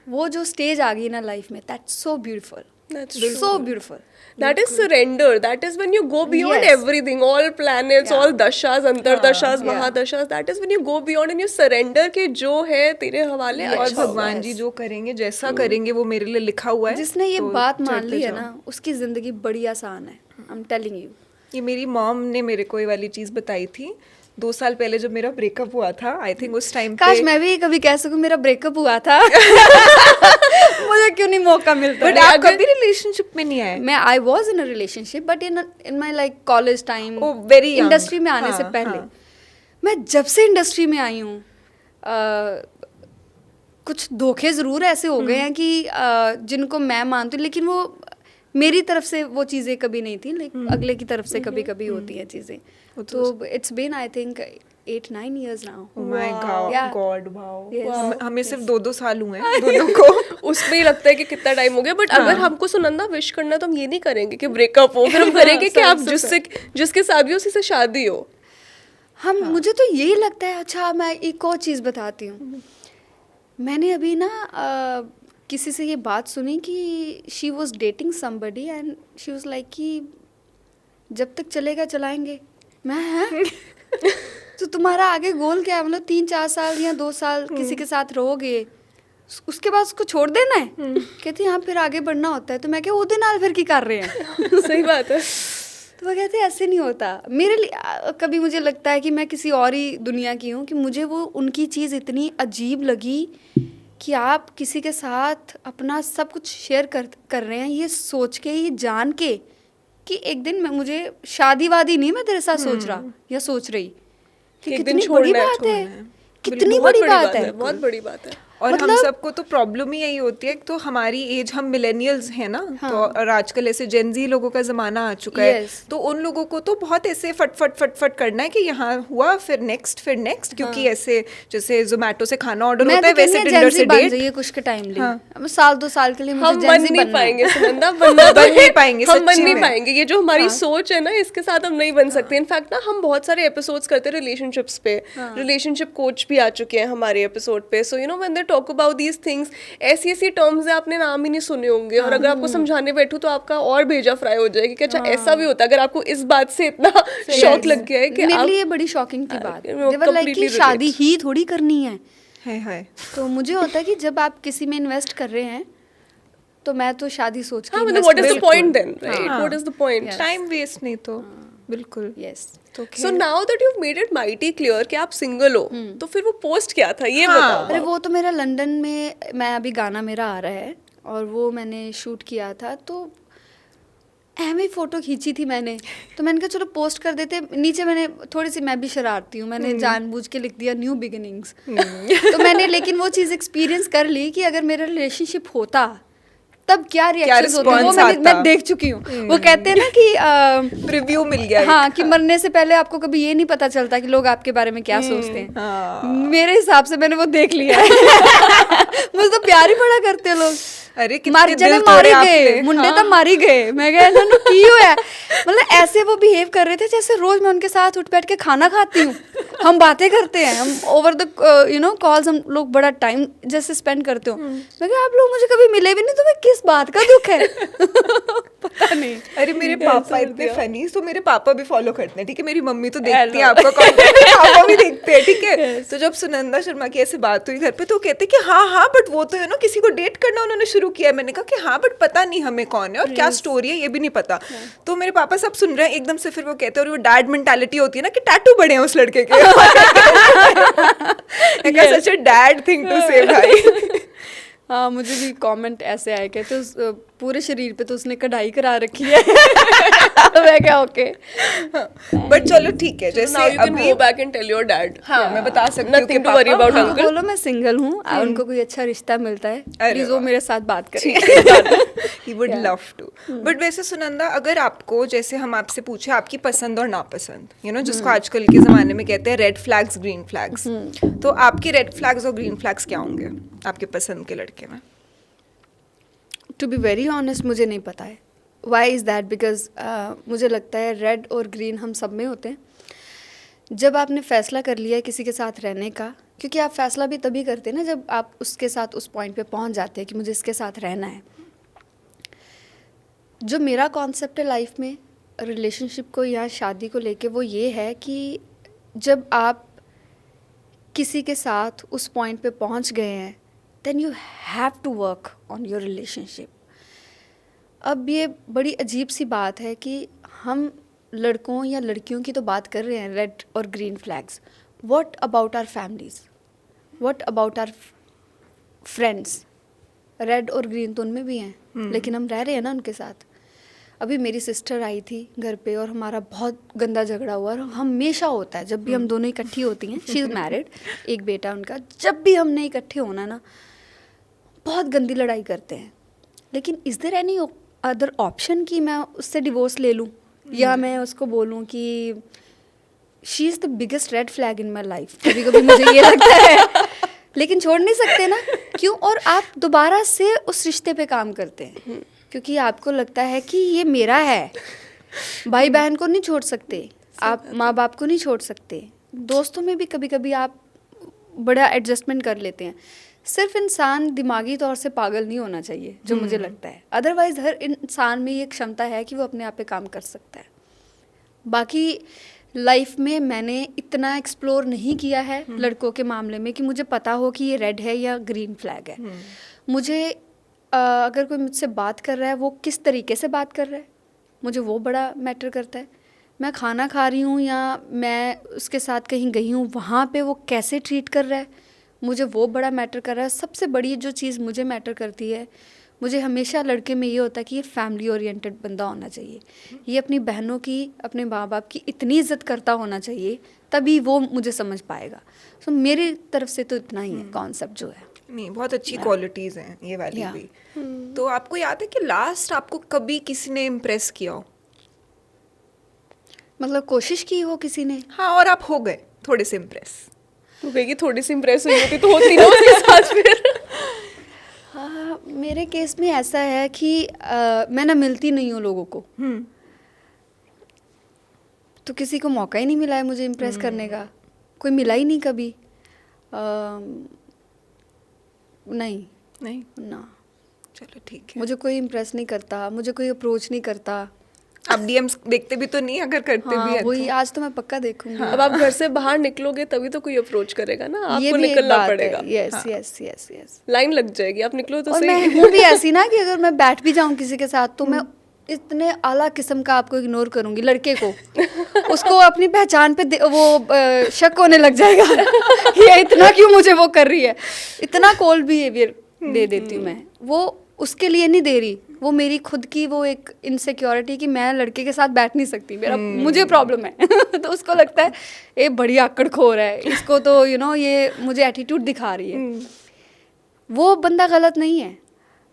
वो जो स्टेज आ गई ना लाइफ में that's so beautiful. That's so beautiful. That is surrender. That is when you go beyond Yes. everything, all planets, Yeah. all dashas, antardashas, Yeah. mahadashas. That is when you go beyond and you surrender कि जो है तेरे हवाले और अच्छा भगवान होगा. जी जो करेंगे जैसा करेंगे वो मेरे लिए लिखा हुआ है. जिसने ये तो बात मान चलते ली है जाओ. ना उसकी जिंदगी बड़ी आसान है. I am telling you. ये मेरी मॉम ने मेरे को ये वाली चीज़ बताई थी 2 साल पहले जब मेरा ब्रेकअप हुआ था. आई थिंक उस टाइम काश पे मैं भी कभी कह सकूं मेरा ब्रेकअप हुआ था. मुझे क्यों नहीं मौका मिलता. बट आप कभी रिलेशनशिप में नहीं आए. मैं I was in a relationship but in my like college time Oh, very young. Industry में आने से हाँ, पहले. हाँ. मैं जब से इंडस्ट्री में आई हूँ कुछ धोखे ज़रूर ऐसे हो गए हैं कि जिनको मैं मानती हूँ लेकिन वो मेरी तरफ से वो चीज़ें कभी नहीं थी लेकिन अगले की तरफ से कभी कभी होती हैं चीज़ें. तो it's been I think 8-9 years now. Oh my Yeah. God, wow. Yes. हमें सिर्फ 2-2 साल हुए हैं दोनों को. उसमें ही लगता है कि कितना टाइम हो गया. बट अगर हमको सुनंदा विश करना तो हम ये नहीं करेंगे कि ब्रेकअप हो. फिर हम करेंगे कि आप जिसके साथ भी हो उसी से शादी हो. मुझे तो यही लगता है. अच्छा मैं एक और चीज़ बताती हूँ. मैंने अभी ना किसी से ये बात सुनी कि she was dating somebody and she was like कि जब तक चलेगा चलाएंगे. मैं हैं तो तुम्हारा आगे गोल क्या है. मतलब 3-4 साल या 2 साल किसी के साथ रहोगे उसके बाद उसको छोड़ देना है. कहती हाँ फिर आगे बढ़ना होता है. तो मैं क्या वो दिन फिर की कर रहे हैं. सही बात है. तो वो कहते हैं ऐसे नहीं होता. मेरे लिए कभी मुझे लगता है कि मैं किसी और ही दुनिया की हूँ कि मुझे वो उनकी चीज़ इतनी अजीब लगी कि आप किसी के साथ अपना सब कुछ शेयर कर रहे हैं ये सोच के ये जान के कि एक दिन मैं मुझे शादी वादी नहीं मैं तेरे साथ सोच रहा या सोच रही कि एक दिन कितनी बड़ी छोड़ना है, बात है. छोड़ना है. कितनी बहुत बड़ी बात है. बहुत बड़ी बात है. और हम मतलब- सबको तो प्रॉब्लम ही यही होती है. तो हमारी एज हम मिलेनियल्स हैं ना. तो और आजकल ऐसे जेनजी लोगों का जमाना आ चुका है. Yes. तो उन लोगों को तो बहुत ऐसे फट करना है कि यहाँ हुआ फिर नेक्स्ट क्योंकि ऐसे जैसे जोमेटो से खाना ऑर्डर मैं होता है तो वैसे कहती हूँ टिंडर Gen से Z बन डेट. जाइए कुछ के टाइम लिए. हाँ. अब 2 साल के लिए मुझे हम Gen बन Z नहीं बनना है. पाएंगे सुनंदा. बनना तो बन नहीं है. पाएंगे, हम बन सच्ची नहीं में. पाएंगे. ये जो हमारी सोच है ना इसके साथ हम नहीं बन सकते. इनफैक्ट ना हम बहुत सारे एपिसोड्स करते हैं रिलेशनशिप्स पे. रिलेशनशिप कोच भी आ चुके हैं हमारे एपिसोड पे. So you know when they talk about these things ऐसी टर्म्स है आपने नाम ही नहीं सुने होंगे. और अगर आपको समझाने बैठू तो आपका और भेजा फ्राई हो जाएगी कि अच्छा ऐसा भी होता है. अगर आपको इस बात से इतना शौक लग गया है कि मेरे आप लिए बड़ी शॉकिंग थी बात. you know, They were like completely कि शादी relate. ही थोड़ी करनी है. है. तो मुझे होता है कि जब आप किसी में इन्वेस्ट कर रहे हैं तो मैं तो शादी सोच के हाँ मतलब invest व्हाट इज द बिल्कुल. Point then right. हाँ. What is the point. Time waste नहीं तो बिल्कुल. Yes. तो so now that you made it mighty clear कि आप सिंगल हो तो फिर वो पोस्ट क्या था ये हाँ. बताओ. अरे वो तो मेरा लंदन में मैं अभी गाना मेरा आ रहा है और वो मैंने शूट किया था तो एम फोटो खींची थी मैंने. तो मैंने कहा चलो पोस्ट कर देते. नीचे मैंने थोड़ी सी मैं भी शरारती हूँ मैंने जानबूझ के लिख दिया न्यू बिगिनिंग्स. तो मैंने लेकिन वो चीज़ एक्सपीरियंस कर ली कि अगर मेरा रिलेशनशिप होता तब क्या रिएक्शंस होते वो response आता? मैं देख चुकी हूँ. वो कहते हैं ना कि रिव्यू मिल गया. हाँ कि मरने से पहले आपको कभी ये नहीं पता चलता कि लोग आपके बारे में क्या सोचते हैं. हाँ. मेरे हिसाब से मैंने वो देख लिया है. मुझे तो प्यार ही बड़ा करते हैं लोग. अरे कितने दिल मारी तोड़े गए आपने। मुंडे तो मारी गए मैं कहा इन्होंने की हुआ है मतलब ऐसे वो बिहेव कर रहे थे जैसे रोज मैं उनके साथ उठ बैठ के खाना खाती हूँ हम बातें करते हैं हम ओवर द कॉल्स हम लोग बड़ा टाइम जैसे स्पेंड करते हो मैं कहा आप लोग मुझे कभी मिले भी नहीं तुम्हें किस बात का दुख है पता नहीं अरे मेरे पापा इतने फनी, तो मेरे पापा भी फॉलो करते हैं, ठीक है, मेरी मम्मी तो देखती है Hello. आपका कंटेंट, पापा भी देखते हैं, ठीक है। तो जब सुनंदा शर्मा की ऐसे बात हुई घर पे तो वो कहते कि हाँ हाँ बट वो तो किसी को डेट करना उन्होंने शुरू किया है। मैंने कहा कि हाँ बट पता नहीं हमें कौन है और क्या स्टोरी है ये भी नहीं पता। तो मेरे पापा सब सुन रहे हैं एकदम से, फिर वो कहते हैं और वो डैड मेंटालिटी होती है ना कि टैटू बड़े हैं उस लड़के के। सच अ डैड थिंग टू से भाई। हाँ मुझे भी कमेंट ऐसे आए कहते पूरे शरीर पे तो उसने कढ़ाई करा रखी है मैं क्या ओके बट चलो ठीक है, Now जैसे you can अभी go back and tell your dad. हाँ मैं बता सकती हूँ कि Nothing to worry पापा, about, हाँ, uncle. बोलो मैं सिंगल हूँ उनको कोई अच्छा रिश्ता मिलता है अरे प्लीज वो वाह। मेरे साथ बात करें he would love to. But वैसे सुनंदा, अगर आपको, जैसे हम आपसे पूछे आपकी पसंद और नापसंद, जिसको आजकल के ज़माने में कहते हैं रेड फ्लैग्स ग्रीन फ्लैग्स, तो आपके रेड फ्लैग्स और ग्रीन फ्लैग्स क्या होंगे आपके पसंद के लड़के में? टू बी वेरी ऑनेस्ट मुझे नहीं पता है वाई इज़ दैट बिकॉज मुझे लगता है रेड और ग्रीन हम सब में होते हैं। जब आपने फ़ैसला कर लिया है किसी के साथ रहने का, क्योंकि आप फ़ैसला भी तभी करते हैं ना जब आप उसके साथ उस पॉइंट पे पहुंच जाते हैं कि मुझे इसके साथ रहना है। जो मेरा कॉन्सेप्ट है लाइफ में रिलेशनशिप को या शादी को लेके वो ये है कि जब आप किसी के साथ उस पॉइंट पे पहुंच गए हैं then you have to work on your relationship. अब ये बड़ी अजीब सी बात है कि हम लड़कों या लड़कियों की तो बात कर रहे हैं रेड और green flags, what about our families, what about our friends? Red और ग्रीन तो उनमें भी हैं लेकिन हम रह रहे हैं ना उनके साथ। अभी मेरी सिस्टर आई थी घर पे और हमारा बहुत गंदा झगड़ा हुआ और हमेशा होता है जब भी हम दोनों इकट्ठी होती हैं। शी इज़ मैरिड, एक बेटा उनका। जब भी हमने इकट्ठे होना ना बहुत गंदी लड़ाई करते हैं। लेकिन is there any other option कि मैं उससे डिवोर्स ले लूँ या मैं उसको बोलूँ कि she is the biggest red flag in my life. कभी कभी मुझे ये लगता है लेकिन छोड़ नहीं सकते ना, क्यों? और आप दोबारा से उस रिश्ते पे काम करते हैं क्योंकि आपको लगता है कि ये मेरा है। भाई बहन को नहीं छोड़ सकते आप, माँ बाप को नहीं छोड़ सकते, दोस्तों में भी कभी कभी आप बड़ा एडजस्टमेंट कर लेते हैं। सिर्फ इंसान दिमागी तौर से पागल नहीं होना चाहिए जो मुझे लगता है, अदरवाइज हर इंसान में ये क्षमता है कि वो अपने आप पे काम कर सकता है। बाकी लाइफ में मैंने इतना एक्सप्लोर नहीं किया है लड़कों के मामले में कि मुझे पता हो कि ये रेड है या ग्रीन फ्लैग है। मुझे अगर कोई मुझसे बात कर रहा है वो किस तरीके से बात कर रहा है मुझे वो बड़ा मैटर करता है। मैं खाना खा रही हूँ या मैं उसके साथ कहीं गई हूँ वहाँ पे वो कैसे ट्रीट कर रहा है मुझे वो बड़ा मैटर कर रहा है। सबसे बड़ी जो चीज़ मुझे मैटर करती है, मुझे हमेशा लड़के में ये होता है कि ये फैमिली ओरिएंटेड बंदा होना चाहिए। ये अपनी बहनों की, अपने माँ बाप की इतनी इज्जत करता होना चाहिए, तभी वो मुझे समझ पाएगा। सो मेरी तरफ से तो इतना ही है कॉन्सेप्ट जो है। नहीं, बहुत अच्छी क्वालिटीज़ हैं ये वाली भी। तो आपको याद है कि लास्ट आपको कभी किसी ने इम्प्रेस किया हो? मतलब कोशिश की हो किसी ने? हाँ, और आप हो गए थोड़े से इम्प्रेस? तो कहेगी थोड़ी सी इम्प्रेस हुई होती तो होती ना उसके साथ फिर। हाँ, मेरे केस में ऐसा है कि मैं ना मिलती नहीं हूँ लोगों को, तो किसी को मौका ही नहीं मिला है मुझे इम्प्रेस करने का। कोई मिला ही नहीं कभी। नहीं ना, चलो ठीक है। मुझे कोई इम्प्रेस नहीं करता, मुझे कोई अप्रोच नहीं करता। आप डीएम्स देखते भी तो नहीं, अगर करते हाँ, भी हैं वही तो। आज तो मैं पक्का देखूंगी। अब आप घर से बाहर निकलोगे तभी तो कोई अप्रोच करेगा ना, ये आपको भी एक निकलना बात है। पड़ेगा। Yes yes yes yes. Line लग जाएगी, आप निकलो तो और सही। मैं हूँ भी ऐसी ना कि अगर मैं बैठ भी जाऊँ किसी के साथ तो मैं इतने आला किस्म का आपको इग्नोर करूंगी, लड़के को। उसको अपनी पहचान पे वो शक होने लग जाएगा कि ये इतना क्यों मुझे वो कर रही है। इतना कोल्ड बिहेवियर दे देती हूँ मैं। वो उसके लिए नहीं दे रही, वो मेरी खुद की वो एक इनसिक्योरिटी कि मैं लड़के के साथ बैठ नहीं सकती, मेरा मुझे प्रॉब्लम है। तो उसको लगता है ये बड़ी आकड़खोर है, इसको तो ये मुझे एटीट्यूड दिखा रही है। वो बंदा गलत नहीं है,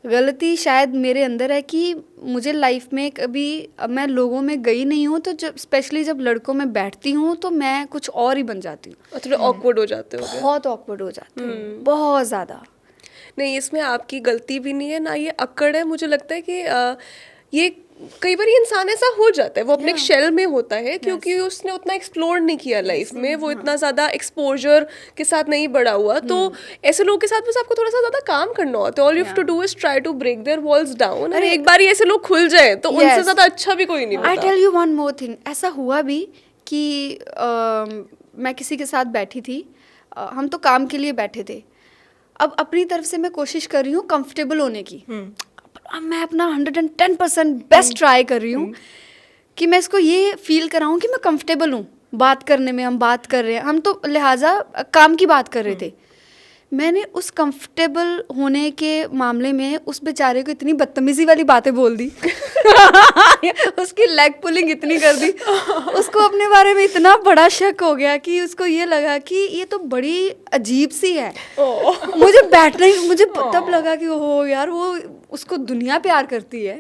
गलती शायद मेरे अंदर है कि मुझे लाइफ में कभी मैं लोगों में गई नहीं हूँ, तो जब स्पेशली जब लड़कों में बैठती हूँ तो मैं कुछ और ही बन जाती हूँ। और थोड़े ऑकवर्ड हो जाते हो। बहुत ऑकवर्ड हो जाती हूँ, बहुत ज़्यादा। नहीं, इसमें आपकी गलती भी नहीं है ना, ये अक्कड़ है। मुझे लगता है कि ये कई बार इंसान ऐसा हो जाता है, वो अपने एक शेल में होता है क्योंकि उसने उतना एक्सप्लोर नहीं किया लाइफ में, वो इतना ज़्यादा एक्सपोजर के साथ नहीं बढ़ा हुआ। तो ऐसे लोगों के साथ बस आपको थोड़ा सा ज़्यादा काम करना होता है। All you have to do is try to break their walls down. अरे एक बार ऐसे लोग खुल जाए तो उनसे ज़्यादा अच्छा भी कोई नहीं आई होता। Tell you one more thing, ऐसा हुआ भी कि मैं किसी के साथ बैठी थी, हम तो काम के लिए बैठे थे। अब अपनी तरफ से मैं कोशिश कर रही हूँ कंफर्टेबल होने की, अब मैं अपना 110% बेस्ट ट्राई कर रही हूँ कि मैं इसको ये फील कराऊँ कि मैं कंफर्टेबल हूँ बात करने में। हम बात कर रहे हैं, हम तो लिहाजा काम की बात कर रहे थे। मैंने उस कंफर्टेबल होने के मामले में उस बेचारे को इतनी बदतमीजी वाली बातें बोल दी उसकी लेग पुलिंग इतनी कर दी, उसको अपने बारे में इतना बड़ा शक हो गया कि उसको ये लगा कि ये तो बड़ी अजीब सी है। मुझे बैठना ही, मुझे तब लगा कि ओहो यार, वो उसको दुनिया प्यार करती है,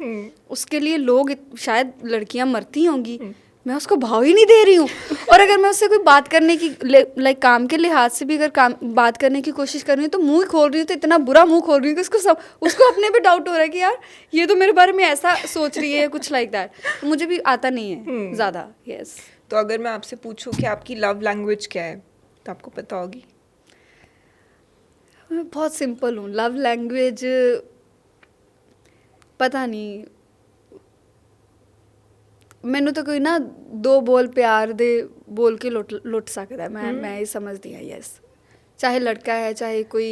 उसके लिए लोग शायद लड़कियां मरती होंगी, मैं उसको भाव ही नहीं दे रही हूँ। और अगर मैं उससे कोई बात करने की लाइक काम के लिहाज से भी अगर काम बात करने की कोशिश कर रही हूँ तो मुंह खोल रही हूँ, तो इतना बुरा मुंह खोल रही हूँ कि उसको अपने पे डाउट हो रहा है कि यार ये तो मेरे बारे में ऐसा सोच रही है, कुछ लाइक दैट। मुझे भी आता नहीं है ज़्यादा। यस। तो अगर मैं आपसे पूछूं कि आपकी लव लैंग्वेज क्या है तो आपको पता होगी? मैं बहुत सिंपल हूँ, लव लैंग्वेज पता नहीं, मैनू तो कोई ना दो बोल प्यार दे बोल के लुट सकता है, मैं ये समझती हूँ। यस, चाहे लड़का है चाहे कोई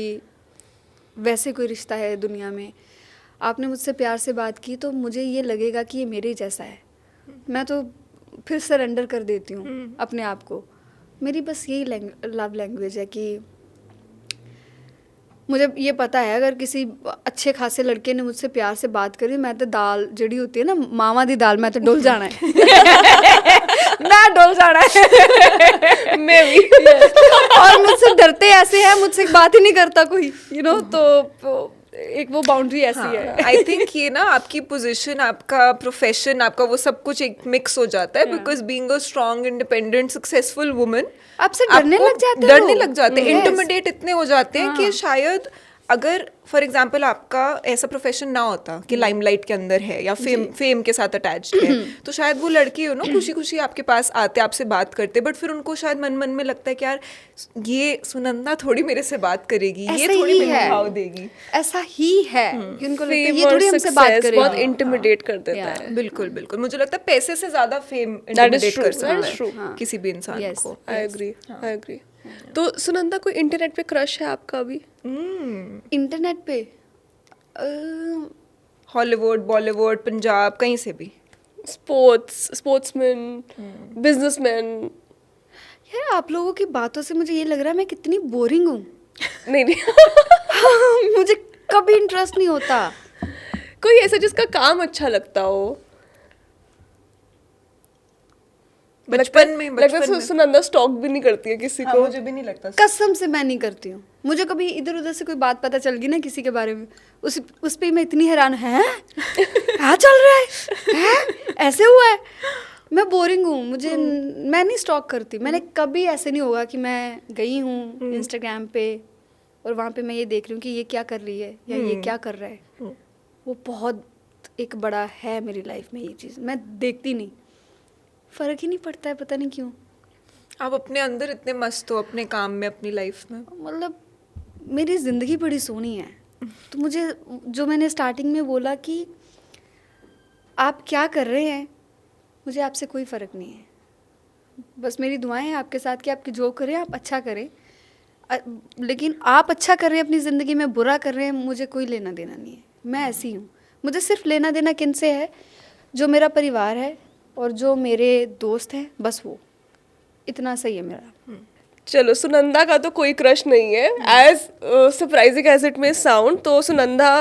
वैसे कोई रिश्ता है दुनिया में, आपने मुझसे प्यार से बात की तो मुझे ये लगेगा कि ये मेरे जैसा है, मैं तो फिर सरेंडर कर देती हूँ अपने आप को। मेरी बस यही लव लैंग्वेज है कि मुझे ये पता है अगर किसी अच्छे खासे लड़के ने मुझसे प्यार से बात करी, मैं तो दाल जड़ी होती है ना मामा दी दाल, मैं तो डुल जाना है मैं डुल जाना है मैं भी और मुझसे डरते ऐसे हैं, मुझसे बात ही नहीं करता कोई, यू नो। तो एक वो बाउंड्री ऐसी है। आई थिंक ये ना आपकी पोजीशन, आपका प्रोफेशन, आपका वो सब कुछ एक मिक्स हो जाता है, because being a strong independent successful woman आपसे डरने लग जाते हैं, डरने लग जाते हैं, इंटिमिडेट इतने हो जाते हैं कि शायद अगर फॉर एग्जाम्पल आपका ऐसा प्रोफेशन ना होता कि लाइमलाइट के अंदर है या फेम के साथ अटैच्ड है, तो शायद वो लड़की हो ना खुशी खुशी आपके पास आते, आपसे बात करते, बट फिर उनको शायद मन मन में लगता है कि यार ये सुनंदा थोड़ी मेरे से बात करेगी, ये थोड़ी मेरे भाव देगी। ऐसा ही है कि उनको लगता है ये थोड़ी हमसे बात करेगी, बहुत इंटिमिडेट कर देता है। बिल्कुल बिल्कुल, मुझे लगता है पैसे से ज्यादा फेम इंटिमिडेट कर सकता है किसी भी इंसान को। I agree. तो सुनंदा, कोई इंटरनेट पे क्रश है आपका अभी? इंटरनेट पे हॉलीवुड, बॉलीवुड, पंजाब, कहीं से भी? Sportsman, businessman? यार आप लोगों की बातों से मुझे ये लग रहा है मैं कितनी बोरिंग हूँ नहीं मुझे कभी इंटरेस्ट नहीं होता। कोई ऐसा जिसका काम अच्छा लगता हो? बचपन में लगता है सुनंदा स्टॉक भी नहीं करती है किसी को। मुझे भी नहीं लगता। कसम से मैं नहीं करती हूँ। मुझे कभी इधर उधर से कोई बात पता चल गई ना किसी के बारे में, उस पे मैं इतनी हैरान है क्या चल रहा है ऐसे हुआ है। मैं बोरिंग हूँ, मैं नहीं स्टॉक करती। मैंने कभी ऐसे नहीं होगा कि मैं गई हूँ इंस्टाग्राम पे और वहाँ पे मैं ये देख रही हूँ कि ये क्या कर रही है या ये क्या कर रहा है। वो बहुत एक बड़ा है मेरी लाइफ में, ये चीज़ मैं देखती नहीं, फ़र्क ही नहीं पड़ता है, पता नहीं क्यों। आप अपने अंदर इतने मस्त हो अपने काम में, अपनी लाइफ में। मतलब मेरी ज़िंदगी बड़ी सोहनी है, तो मुझे जो मैंने स्टार्टिंग में बोला कि आप क्या कर रहे हैं, मुझे आपसे कोई फ़र्क नहीं है। बस मेरी दुआएं हैं आपके साथ कि आपकी जो करें आप अच्छा करें, लेकिन आप अच्छा कर रहे हैं अपनी ज़िंदगी में, बुरा कर रहे हैं, मुझे कोई लेना देना नहीं है। मैं ऐसी हूँ। मुझे सिर्फ लेना देना किन से है, जो मेरा परिवार है और जो मेरे दोस्त हैं, बस वो इतना सही है मेरा। चलो, सुनंदा का तो कोई क्रश नहीं है, as surprising as it may sound. तो सुनंदा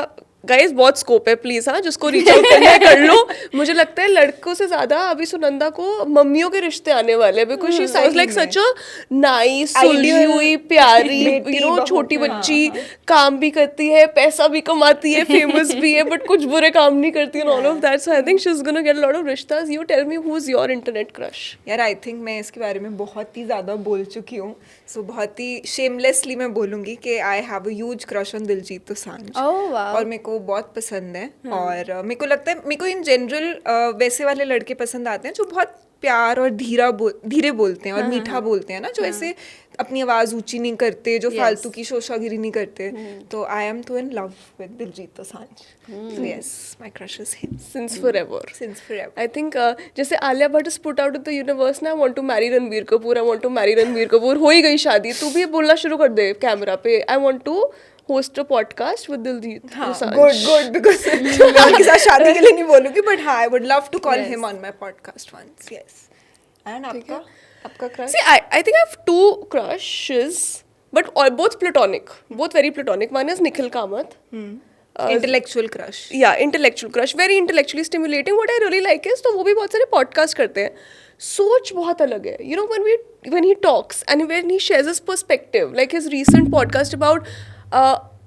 गाइस बहुत स्कोप है प्लीज, हाँ जिसको रीच आउट करना है कर लो। मुझे लगता है लड़कों से ज्यादा अभी सुनंदा को मम्मियों के रिश्ते आने वाले हैं, because she sounds like such a nice, सुलझी हुई, प्यारी, बेटी, यू नो, बहू, छोटी हाँ, बच्ची, काम भी करती है, पैसा भी कमाती है, फेमस भी है, बट कुछ बुरे काम नहीं करती है, all of that. So I think she is gonna get a lot of रिश्तास। You tell me who is your internet crush? यार आई थिंक मैं इसके बारे में बहुत ही ज़्यादा बोल चुकी हूँ, सो बहुत ही शेमलेसली मैं बोलूँगी कि I have a huge crush on Diljit Dosanjh. Oh, wow. और मेरे को बहुत पसंद है। और मेरे को लगता है, मेरे को इन जनरल वैसे वाले लड़के पसंद आते हैं जो बहुत प्यार और धीरे बोलते हैं और मीठा बोलते हैं ना, जो ऐसे अपनी आवाज़ ऊंची नहीं करते, जो फालतू की शोशागिरी नहीं करते। तो आई एम तो in love with Diljit Dosanjh. So yes, my crush is him since forever. Since forever. I think जैसे Alia Bhatt is put out in the universe ना, I want to marry Ranbir Kapoor, I want to marry Ranbir Kapoor. हो ही गई शादी, तू भी बोलना शुरू कर दे कैमरा पे, I want to host a podcast with Diljit Dosanjh. Good because मैं उनके साथ शादी के लिए नहीं बोलूंगी, बट हाँ I would love to call him on my podcast once. Yes. And आपका crush? See, I think I have two crushes, but all both platonic, both very platonic. One is Nikhil Kamath. Intellectual crush. Yeah, intellectual crush, very intellectually stimulating. What I really like is, तो वो भी बहुत सारे podcast करते हैं, सोच बहुत अलग है. You know, when he talks and when he shares his perspective, like his recent podcast about,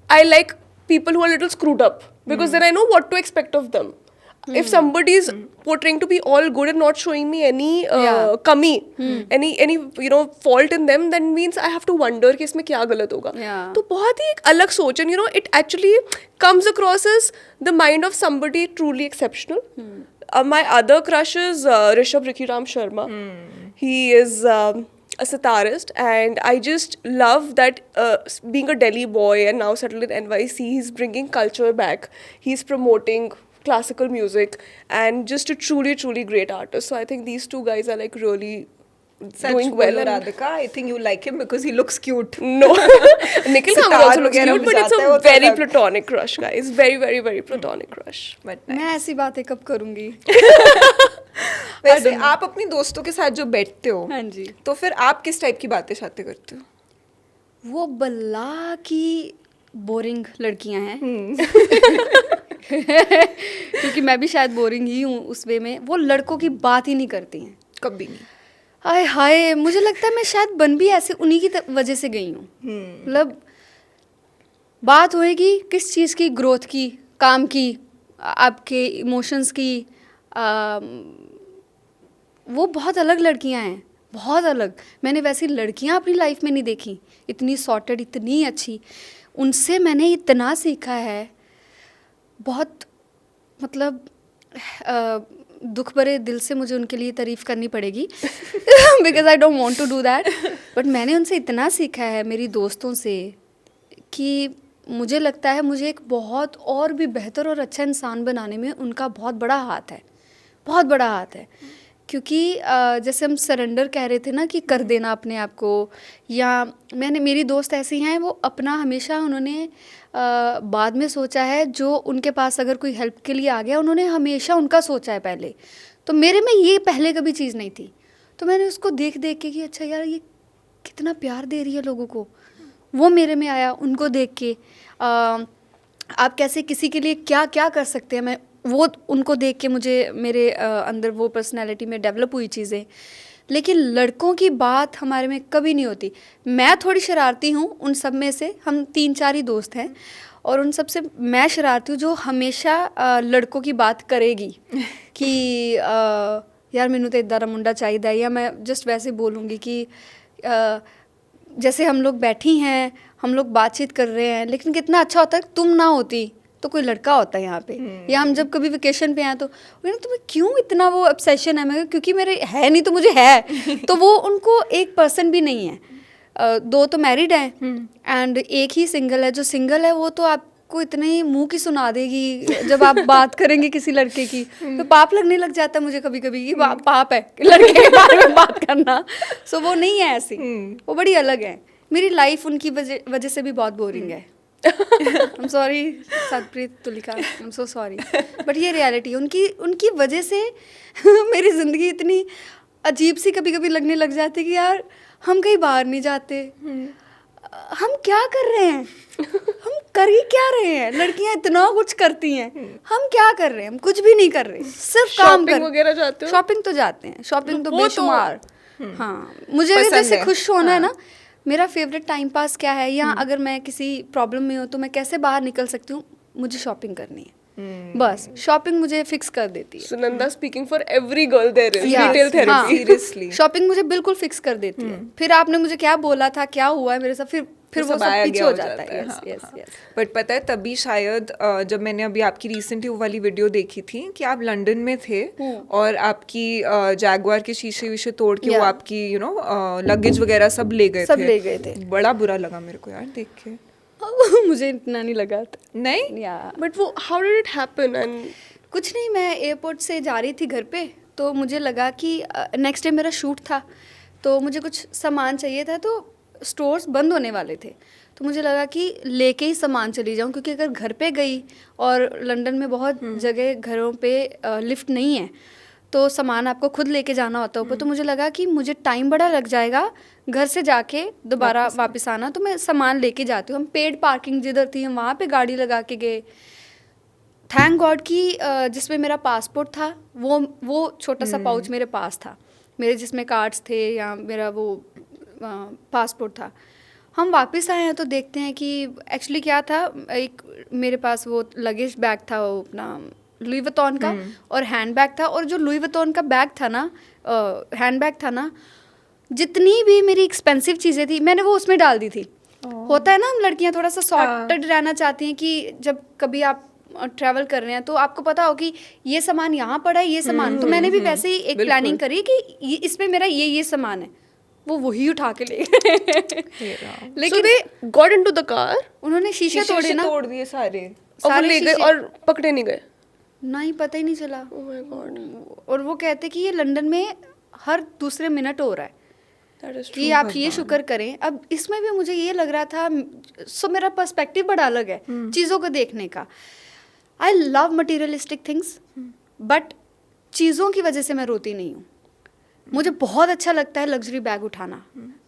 I like people who are a little screwed up because then I know what to expect of them. If somebody is portraying to be all good and not showing me any kami, any you know fault in them, then means I have to wonder कि इसमें क्या गलत होगा. तो बहुत ही एक अलग सोच, and you know it actually comes across as the mind of somebody truly exceptional. My other crush is Rishabh Ricky Ram Sharma. He is a sitarist, and I just love that being a Delhi boy and now settled in NYC, he's bringing culture back. He's promoting classical music and just a truly great artist. So I think these two guys are like really doing well. And Radhika, I think you like him because he looks cute. no, Nikhil Kamath also looks वगैरह cute, but it's बजाता है, a वो तो very अलग। platonic crush, guys. Very platonic crush. But मैं ऐसी बातें कब करूंगी? वैसे आप अपनी दोस्तों के साथ जो बैठते हो, हाँ जी। तो फिर आप किस टाइप की बातें शातें करते हो? वो बल्ला की बोरिंग लड़कियां हैं। क्योंकि मैं भी शायद बोरिंग ही हूँ उस वे में। वो लड़कों की बात ही नहीं करती हैं कभी नहीं। हाय हाय, मुझे लगता है मैं शायद बन भी ऐसे उन्हीं की वजह से गई हूँ। मतलब बात होएगी किस चीज़ की, ग्रोथ की, काम की, आपके इमोशंस की। वो बहुत अलग लड़कियां हैं, बहुत अलग। मैंने वैसी लड़कियां अपनी लाइफ में नहीं देखी, इतनी सॉर्टेड, इतनी अच्छी। उनसे मैंने इतना सीखा है, बहुत मतलब दुख भरे दिल से मुझे उनके लिए तारीफ़ करनी पड़ेगी because I don't want to do that. But मैंने उनसे इतना सीखा है, मेरी दोस्तों से, कि मुझे लगता है मुझे एक बहुत और भी बेहतर और अच्छा इंसान बनाने में उनका बहुत बड़ा हाथ है, बहुत बड़ा हाथ है। क्योंकि जैसे हम सरेंडर कह रहे थे ना कि कर देना अपने आप को, या मेरी दोस्त ऐसी हैं, वो अपना हमेशा उन्होंने बाद में सोचा है। जो उनके पास अगर कोई हेल्प के लिए आ गया, उन्होंने हमेशा उनका सोचा है पहले। तो मेरे में ये पहले कभी चीज़ नहीं थी। तो मैंने उसको देख के कि अच्छा यार, ये कितना प्यार दे रही है लोगों को, वो मेरे में आया उनको देख के। आप कैसे किसी के लिए क्या क्या कर सकते हैं, मैं वो उनको देख के मुझे मेरे अंदर वो पर्सनालिटी में डेवलप हुई चीज़ें। लेकिन लड़कों की बात हमारे में कभी नहीं होती। मैं थोड़ी शरारती हूँ उन सब में से, हम 3-4 ही दोस्त हैं, और उन सब से मैं शरारती हूँ जो हमेशा लड़कों की बात करेगी कि यार मैनू तो इदा दा मुंडा चाहिए। या मैं जस्ट वैसे बोलूँगी कि जैसे हम लोग बैठी हैं, हम लोग बातचीत कर रहे हैं, लेकिन कितना अच्छा होता है तुम ना होती तो कोई लड़का होता है यहाँ पे। या हम जब कभी वेकेशन पे आए तो तुम्हें क्यों इतना वो ऑब्सेशन है? मैं क्योंकि मेरे है नहीं तो मुझे है। तो वो उनको एक पर्सन भी नहीं है, 2 तो मैरिड हैं एंड एक ही सिंगल है। जो सिंगल है वो तो आपको इतने ही मुंह की सुना देगी जब आप बात करेंगे किसी लड़के की, तो पाप लगने लग जाता है मुझे कभी कभी कि पाप है लड़के के बारे में बात करना। सो वो नहीं है ऐसी, वो बड़ी अलग है। मेरी लाइफ उनकी वजह से भी बहुत बोरिंग है। I'm sorry Satpreet, Tulika, I'm so sorry, but ये रियलिटी उनकी वजह से मेरी ज़िंदगी इतनी अजीब सी कभी कभी लगने लग जाती है कि यार हम कहीं बाहर नहीं जाते, हम क्या कर रहे हैं, हम कर ही क्या रहे हैं, लड़कियां इतना कुछ करती हैं, हम क्या कर रहे हैं, हम कुछ भी नहीं कर रहे, सिर्फ काम Shopping कर। वगैरह जाते हो? शॉपिंग तो जाते हैं, शॉपिंग तो वो तो- बेशुमार। हाँ, मुझे अगर पसंद जैसे है। खुश होना है ना, मेरा फेवरेट टाइम पास क्या है, या अगर मैं किसी प्रॉब्लम में हूँ तो मैं कैसे बाहर निकल सकती हूँ, मुझे शॉपिंग करनी है। बस शॉपिंग मुझे फिक्स कर देती है। Sunanda speaking for every girl there is Yeah, retail हाँ, थेरेपी। Seriously. शॉपिंग मुझे बिल्कुल फिक्स कर देती है। फिर आपने मुझे क्या बोला था, क्या हुआ है मेरे साथ, फिर वो सब आया पीछे गया हो जाता है। हाँ, यस हाँ। यस। बट पता है तभी शायद जब मैंने अभी आपकी रिसेंटली वो वाली वीडियो देखी थी कि आप लंदन में थे और आपकी जैगवार के शीशे वीशे तोड़ के वो Yeah. आपकी लगेज वगैरह सब ले गए सब थे। ले गए थे। बड़ा बुरा लगा मेरे को यार देख के। मुझे इतना नहीं लगा था। नहीं या बट वो how did it happen? And कुछ नहीं, मैं एयरपोर्ट से जा रही थी घर पे, तो मुझे लगा कि नेक्स्ट डे मेरा शूट था, तो मुझे कुछ सामान चाहिए था, तो स्टोर्स बंद होने वाले थे, तो मुझे लगा कि लेके ही सामान चली जाऊं, क्योंकि अगर घर पे गई, और लंदन में बहुत जगह घरों पे लिफ्ट नहीं है, तो सामान आपको खुद लेके जाना होता है ऊपर, तो मुझे लगा कि मुझे टाइम बड़ा लग जाएगा घर से जाके दोबारा वापस आना, तो मैं सामान लेके जाती हूँ। हम पेड पार्किंग जिधर थी हम वहाँ पे गाड़ी लगा के गए। थैंक गॉड कि जिसमें मेरा पासपोर्ट था, वो छोटा सा पाउच मेरे पास था, मेरे जिसमें कार्ड्स थे या मेरा वो पासपोर्ट था। हम वापस आए हैं तो देखते हैं कि एक्चुअली क्या था, एक मेरे पास वो लगेज बैग था, वो अपना लुई वुइटन का, और हैंड बैग था, और जो लुई वुइटन का बैग था ना, हैंड बैग था ना, जितनी भी मेरी एक्सपेंसिव चीज़ें थी मैंने वो उसमें डाल दी थी। होता है ना, हम लड़कियां थोड़ा सा सॉर्टेड रहना चाहती हैं कि जब कभी आप ट्रैवल कर रहे हैं तो आपको पता हो कि ये सामान यहाँ पड़ा है, ये सामान, तो मैंने भी वैसे ही एक प्लानिंग करी कि इसमें मेरा ये सामान है, वो वही उठा के ले गए। लेकिन they got into the car, उन्होंने शीशे तोड़े ना, तोड़ दिए सारे। और वो ले गए शीशे। और पकड़े नहीं गए। नहीं, पता ही नहीं चला। ओह माय गॉड, और वो कहते कि ये लंदन में हर दूसरे मिनट हो रहा है, दैट इज कि आप ये शुक्र करें। अब इसमें भी मुझे ये लग रहा था, मेरा पर्सपेक्टिव बड़ा अलग है चीज़ों को देखने का। I love materialistic things, but चीज़ों की वजह से मैं रोती नहीं हूँ। मुझे बहुत अच्छा लगता है लग्जरी बैग उठाना,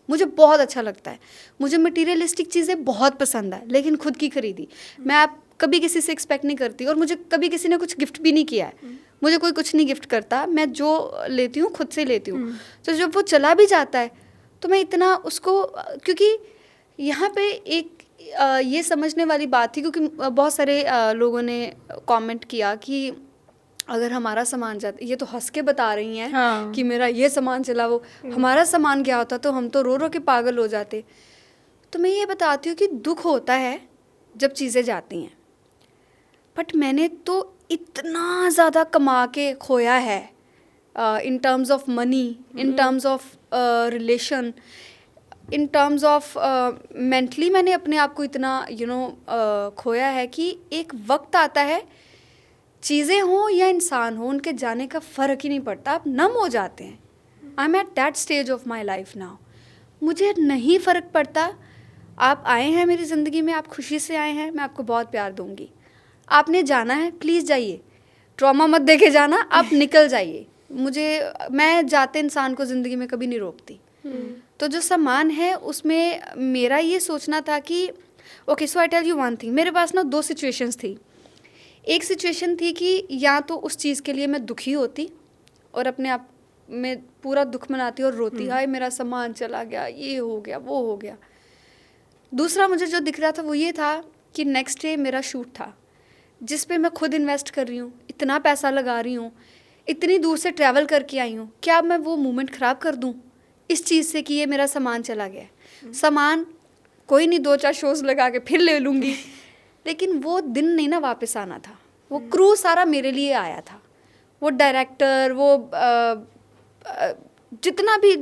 मुझे बहुत अच्छा लगता है, मुझे मटीरियलिस्टिक चीज़ें बहुत पसंद है, लेकिन खुद की खरीदी मैं आप कभी किसी से एक्सपेक्ट नहीं करती, और मुझे कभी किसी ने कुछ गिफ्ट भी नहीं किया है, मुझे कोई कुछ नहीं गिफ्ट करता, मैं जो लेती हूँ खुद से लेती हूँ। तो जब वो चला भी जाता है तो मैं इतना उसको, क्योंकि यहाँ पे एक ये समझने वाली बात थी, क्योंकि बहुत सारे लोगों ने कमेंट किया कि अगर हमारा सामान जाता, ये तो हंस के बता रही हैं हाँ। कि मेरा ये सामान चला, वो हमारा सामान क्या होता तो हम तो रो रो के पागल हो जाते। तो मैं ये बताती हूँ कि दुख होता है जब चीज़ें जाती हैं, बट मैंने तो इतना ज़्यादा कमा के खोया है, in terms of money, in terms of relation, in terms of mentally मैंने अपने आप को इतना खोया है कि एक वक्त आता है, चीज़ें हों या इंसान हो, उनके जाने का फ़र्क ही नहीं पड़ता, आप नम हो जाते हैं। I am at that stage of my life now, मुझे नहीं फ़र्क पड़ता। आप आए हैं मेरी ज़िंदगी में, आप खुशी से आए हैं, मैं आपको बहुत प्यार दूंगी। आपने जाना है, प्लीज़ जाइए, ट्रॉमा मत देके जाना, आप निकल जाइए। मैं जाते इंसान को ज़िंदगी में कभी नहीं रोकती। तो जो सामान है उसमें मेरा ये सोचना था कि okay, so I tell you one thing, मेरे पास ना 2 सिचुएशंस थी। एक सिचुएशन थी कि या तो उस चीज़ के लिए मैं दुखी होती और अपने आप में पूरा दुख मनाती और रोती, हाय मेरा सामान चला गया, ये हो गया, वो हो गया। दूसरा मुझे जो दिख रहा था वो ये था कि नेक्स्ट डे मेरा शूट था, जिस पे मैं खुद इन्वेस्ट कर रही हूँ, इतना पैसा लगा रही हूँ, इतनी दूर से ट्रैवल करके आई हूँ, क्या मैं वो मोमेंट ख़राब कर दूँ इस चीज़ से कि ये मेरा सामान चला गया। सामान कोई नहीं, 2-4 शोज़ लगा के फिर ले लूँगी, लेकिन वो दिन नहीं ना वापस आना था। वो क्रू सारा मेरे लिए आया था, वो डायरेक्टर, वो जितना भी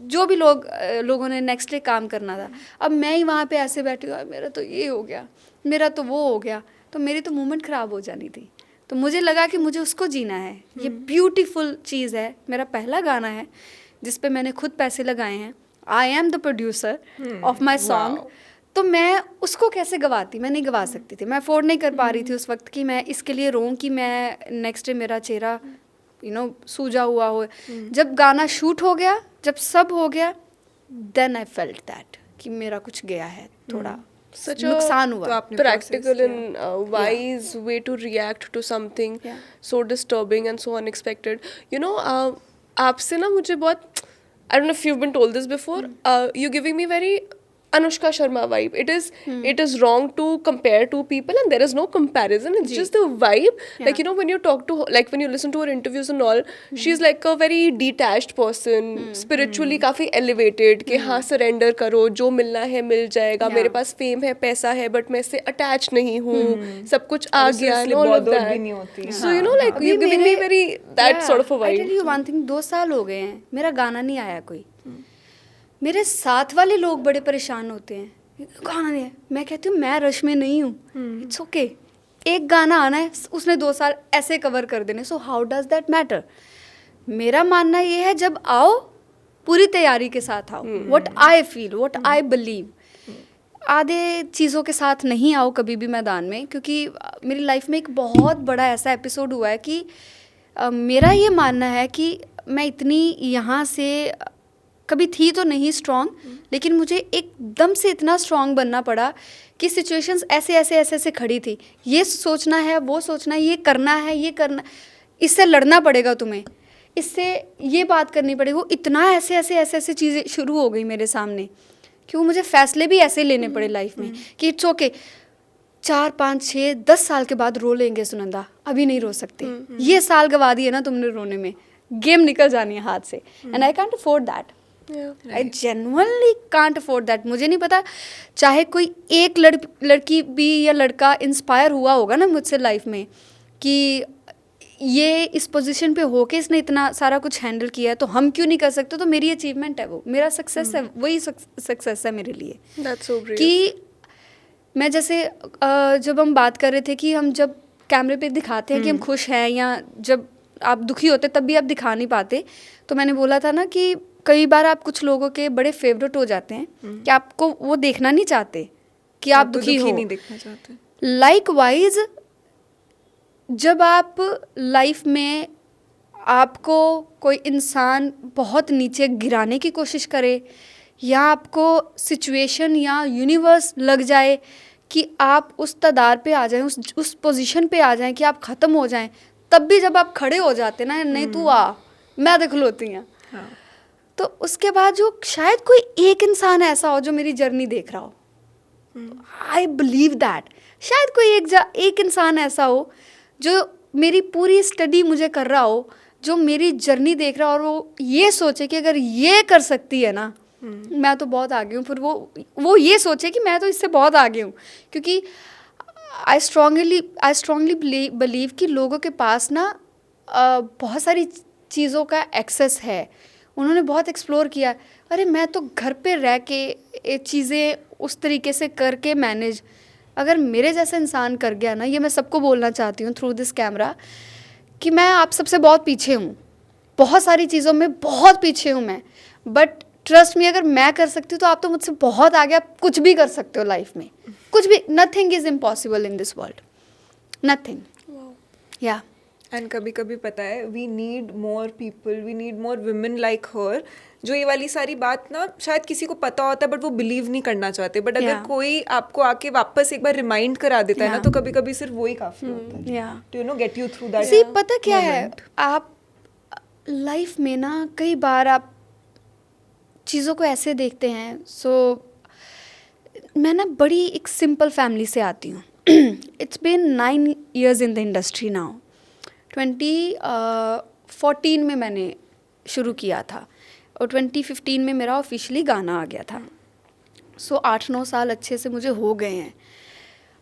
जो भी लोगों ने नेक्स्ट डे काम करना था। अब मैं ही वहाँ पे ऐसे बैठी हूँ, मेरा तो ये हो गया, मेरा तो वो हो गया, तो मेरी तो मूवमेंट ख़राब हो जानी थी। तो मुझे लगा कि मुझे उसको जीना है। ये ब्यूटीफुल चीज़ है, मेरा पहला गाना है जिस पे मैंने खुद पैसे लगाए हैं। I am the producer of my song. तो मैं उसको कैसे गवाती, मैं नहीं गवा सकती थी, मैं अफोर्ड नहीं कर पा रही थी उस वक्त कि मैं इसके लिए रोऊं कि मैं नेक्स्ट डे मेरा चेहरा सूजा हुआ हो। जब गाना शूट हो गया, जब सब हो गया, देन आई फेल्ट दैट कि मेरा कुछ गया है थोड़ा। such a नुकसान तो हुआ। आपने practical process and wise way to react to something Yeah. so disturbing and so unexpected. You know, आपसे ना मुझे बहुत, I don't know if you've been told this before. You're giving me very Anushka Sharma vibe. It is wrong to compare two people, and there is no comparison. It's just the vibe. Like, you know, when you talk to her, like when you listen to her interviews and all, she's like a very detached person, spiritually काफी elevated. कि हाँ surrender करो, जो मिलना है मिल जाएगा. मेरे पास fame है, पैसा है, but मैं इससे attached नहीं हूँ. सब कुछ आ और इससे गया and इसलिए all of bothered that. भी नहीं होती है। So you know, like अभी you're giving me मेरे- very that Yeah, sort of a I vibe. tell you one thing, 2 साल हो गए हैं मेरा गाना नहीं आया कोई। मेरे साथ वाले लोग बड़े परेशान होते हैं, गाना नहीं है। मैं कहती हूँ मैं रश में नहीं हूँ, इट्स ओके। एक गाना आना है, उसने 2 साल ऐसे कवर कर देने, so how does that matter. मेरा मानना ये है जब आओ पूरी तैयारी के साथ आओ, what I feel, what I believe. आधे चीज़ों के साथ नहीं आओ कभी भी मैदान में, क्योंकि मेरी लाइफ में एक बहुत बड़ा ऐसा एपिसोड हुआ है कि मेरा ये मानना है कि मैं इतनी यहाँ से कभी थी तो नहीं स्ट्रॉन्ग, लेकिन मुझे एकदम से इतना स्ट्रॉन्ग बनना पड़ा कि सिचुएशंस ऐसे ऐसे ऐसे ऐसे खड़ी थी। ये सोचना है, वो सोचना है, ये करना है, ये करना, इससे लड़ना पड़ेगा तुम्हें, इससे ये बात करनी पड़ेगी, वो इतना ऐसे ऐसे ऐसे ऐसे चीज़ें शुरू हो गई मेरे सामने कि वो मुझे फैसले भी ऐसे लेने पड़े लाइफ में कि इट्स ओके। 4, 5, 6, 10 साल के बाद रो लेंगे सुनंदा, अभी नहीं रो सकते। ये साल गवा दिए ना तुमने रोने में, गेम निकल जानी है हाथ से, and I can't afford that. I genuinely can't afford that. मुझे नहीं पता, चाहे कोई एक लड़की भी या लड़का इंस्पायर हुआ होगा ना मुझसे लाइफ में कि ये इस पोजीशन पे होके इसने इतना सारा कुछ हैंडल किया है, तो हम क्यों नहीं कर सकते। तो मेरी अचीवमेंट है, वो मेरा सक्सेस है, वही सक्सेस है मेरे लिए। That's so brave. कि मैं जैसे जब हम बात कर रहे थे कि हम जब कैमरे पे दिखाते हैं कि हम खुश हैं, या जब आप दुखी होते तब भी आप दिखा नहीं पाते, तो मैंने बोला था ना कि कई बार आप कुछ लोगों के बड़े फेवरेट हो जाते हैं कि आपको वो देखना नहीं चाहते कि आप आपको दुखी हो। नहीं देखना चाहते। लाइकवाइज जब आप लाइफ में आपको कोई इंसान बहुत नीचे गिराने की कोशिश करे, या आपको सिचुएशन या यूनिवर्स लग जाए कि आप उस तदार पे आ जाएं, उस पोजीशन पे आ जाएं कि आप ख़त्म हो जाएं, तब भी जब आप खड़े हो जाते ना, नहीं तू आ मैं देख लोती हैं, हाँ। तो उसके बाद जो शायद कोई एक इंसान ऐसा हो जो मेरी जर्नी देख रहा हो, आई बिलीव दैट शायद कोई एक इंसान ऐसा हो जो मेरी पूरी स्टडी मुझे कर रहा हो, जो मेरी जर्नी देख रहा हो, और वो ये सोचे कि अगर ये कर सकती है ना, मैं तो बहुत आगे हूँ। फिर वो ये सोचे कि मैं तो इससे बहुत आगे हूँ, क्योंकि आई स्ट्रांगली बिलीव कि लोगों के पास ना बहुत सारी चीज़ों का एक्सेस है, उन्होंने बहुत एक्सप्लोर किया। अरे मैं तो घर पे रह के चीज़ें उस तरीके से करके मैनेज, अगर मेरे जैसा इंसान कर गया ना, ये मैं सबको बोलना चाहती हूँ थ्रू दिस कैमरा कि मैं आप सबसे बहुत पीछे हूँ, बहुत सारी चीज़ों में बहुत पीछे हूँ मैं, बट ट्रस्ट मी, अगर मैं कर सकती हूँ तो आप तो मुझसे बहुत आगे, आप कुछ भी कर सकते हो लाइफ में, कुछ भी, nothing is impossible in this world, nothing. या एंड कभी कभी पता है we need more people, we need more women like her, जो ये वाली सारी बात ना शायद किसी को पता होता है बट वो बिलीव नहीं करना चाहते, बट अगर Yeah. कोई आपको आके वापस एक बार रिमाइंड करा देता है ना, Yeah. तो कभी कभी सिर्फ वही काफी होता है या to you know get you through that. See पता क्या है, आप लाइफ में ना कई बार आप चीज़ों को ऐसे देखते हैं। मैं ना बड़ी एक सिंपल फैमिली से आती हूँ। It's been 9 years in the industry now. 2014 में मैंने शुरू किया था और 2015 में मेरा ऑफिशियली गाना आ गया था। 8-9 साल अच्छे से मुझे हो गए हैं।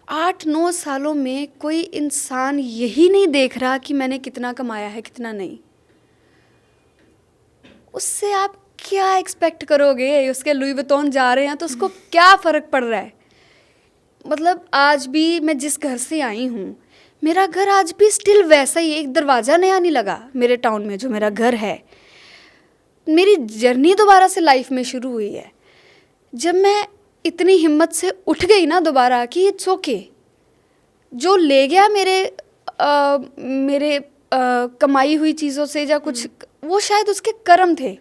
8-9 सालों में कोई इंसान यही नहीं देख रहा कि मैंने कितना कमाया है कितना नहीं। उससे आप क्या एक्सपेक्ट करोगे? उसके लुई विटॉन जा रहे हैं तो उसको क्या फ़र्क पड़ रहा है? मतलब आज भी मैं जिस घर से आई हूँ, मेरा घर आज भी स्टिल वैसा ही, एक दरवाज़ा नया नहीं लगा मेरे टाउन में जो मेरा घर है। मेरी जर्नी दोबारा से लाइफ में शुरू हुई है। जब मैं इतनी हिम्मत से उठ गई ना दोबारा कि इट्स ओके, जो ले गया मेरे कमाई हुई चीज़ों से या कुछ, वो शायद उसके कर्म थे।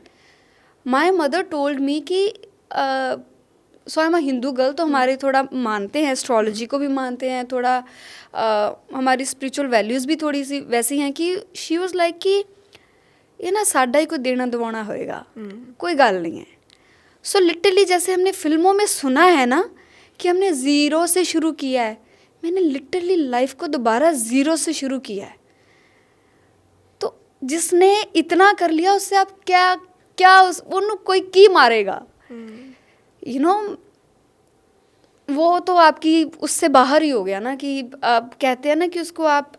माई मदर टोल्ड मी कि so I am a Hindu girl, तो हमारे थोड़ा मानते हैं, एस्ट्रोलॉजी को भी मानते हैं थोड़ा, हमारी स्पिरिचुअल वैल्यूज़ भी थोड़ी सी वैसी हैं कि शी वाज लाइक कि ये ना साडा ही कोई देना दवाना होएगा, कोई गल नहीं है। सो लिटरली जैसे हमने फिल्मों में सुना है ना कि हमने ज़ीरो से शुरू किया है, मैंने लिटरली लाइफ को दोबारा ज़ीरो से शुरू किया है। तो जिसने इतना कर लिया उससे आप क्या क्या उन कोई की मारेगा, यू नो, वो तो आपकी उससे बाहर ही हो गया ना। कि आप कहते हैं ना कि उसको आप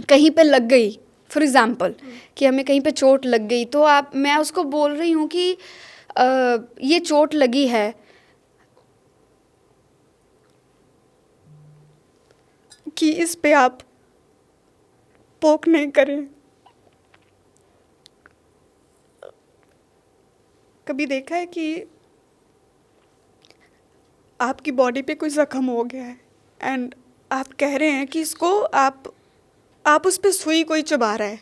कहीं पे लग गई, फॉर एग्ज़ाम्पल कि हमें कहीं पे चोट लग गई, तो आप, मैं उसको बोल रही हूँ कि ये चोट लगी है, कि इस पे आप पोक नहीं करें। कभी देखा है कि आपकी बॉडी पे कोई ज़ख्म हो गया है एंड आप कह रहे हैं कि इसको आप उस पे सुई कोई चबा रहा है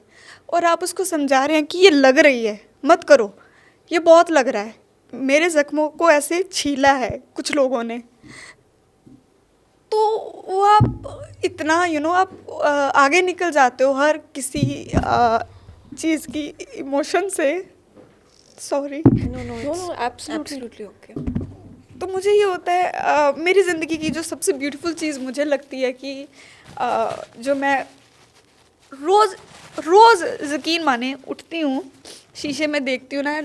और आप उसको समझा रहे हैं कि ये लग रही है, मत करो, ये बहुत लग रहा है। मेरे ज़ख्मों को ऐसे छीला है कुछ लोगों ने, तो वो आप इतना आप आगे निकल जाते हो हर किसी चीज़ की इमोशन से। सॉरी। No, absolutely okay. तो मुझे ये होता है मेरी ज़िंदगी की जो सबसे ब्यूटीफुल चीज़ मुझे लगती है कि जो मैं रोज़ यकीन माने उठती हूँ, शीशे में देखती हूँ ना,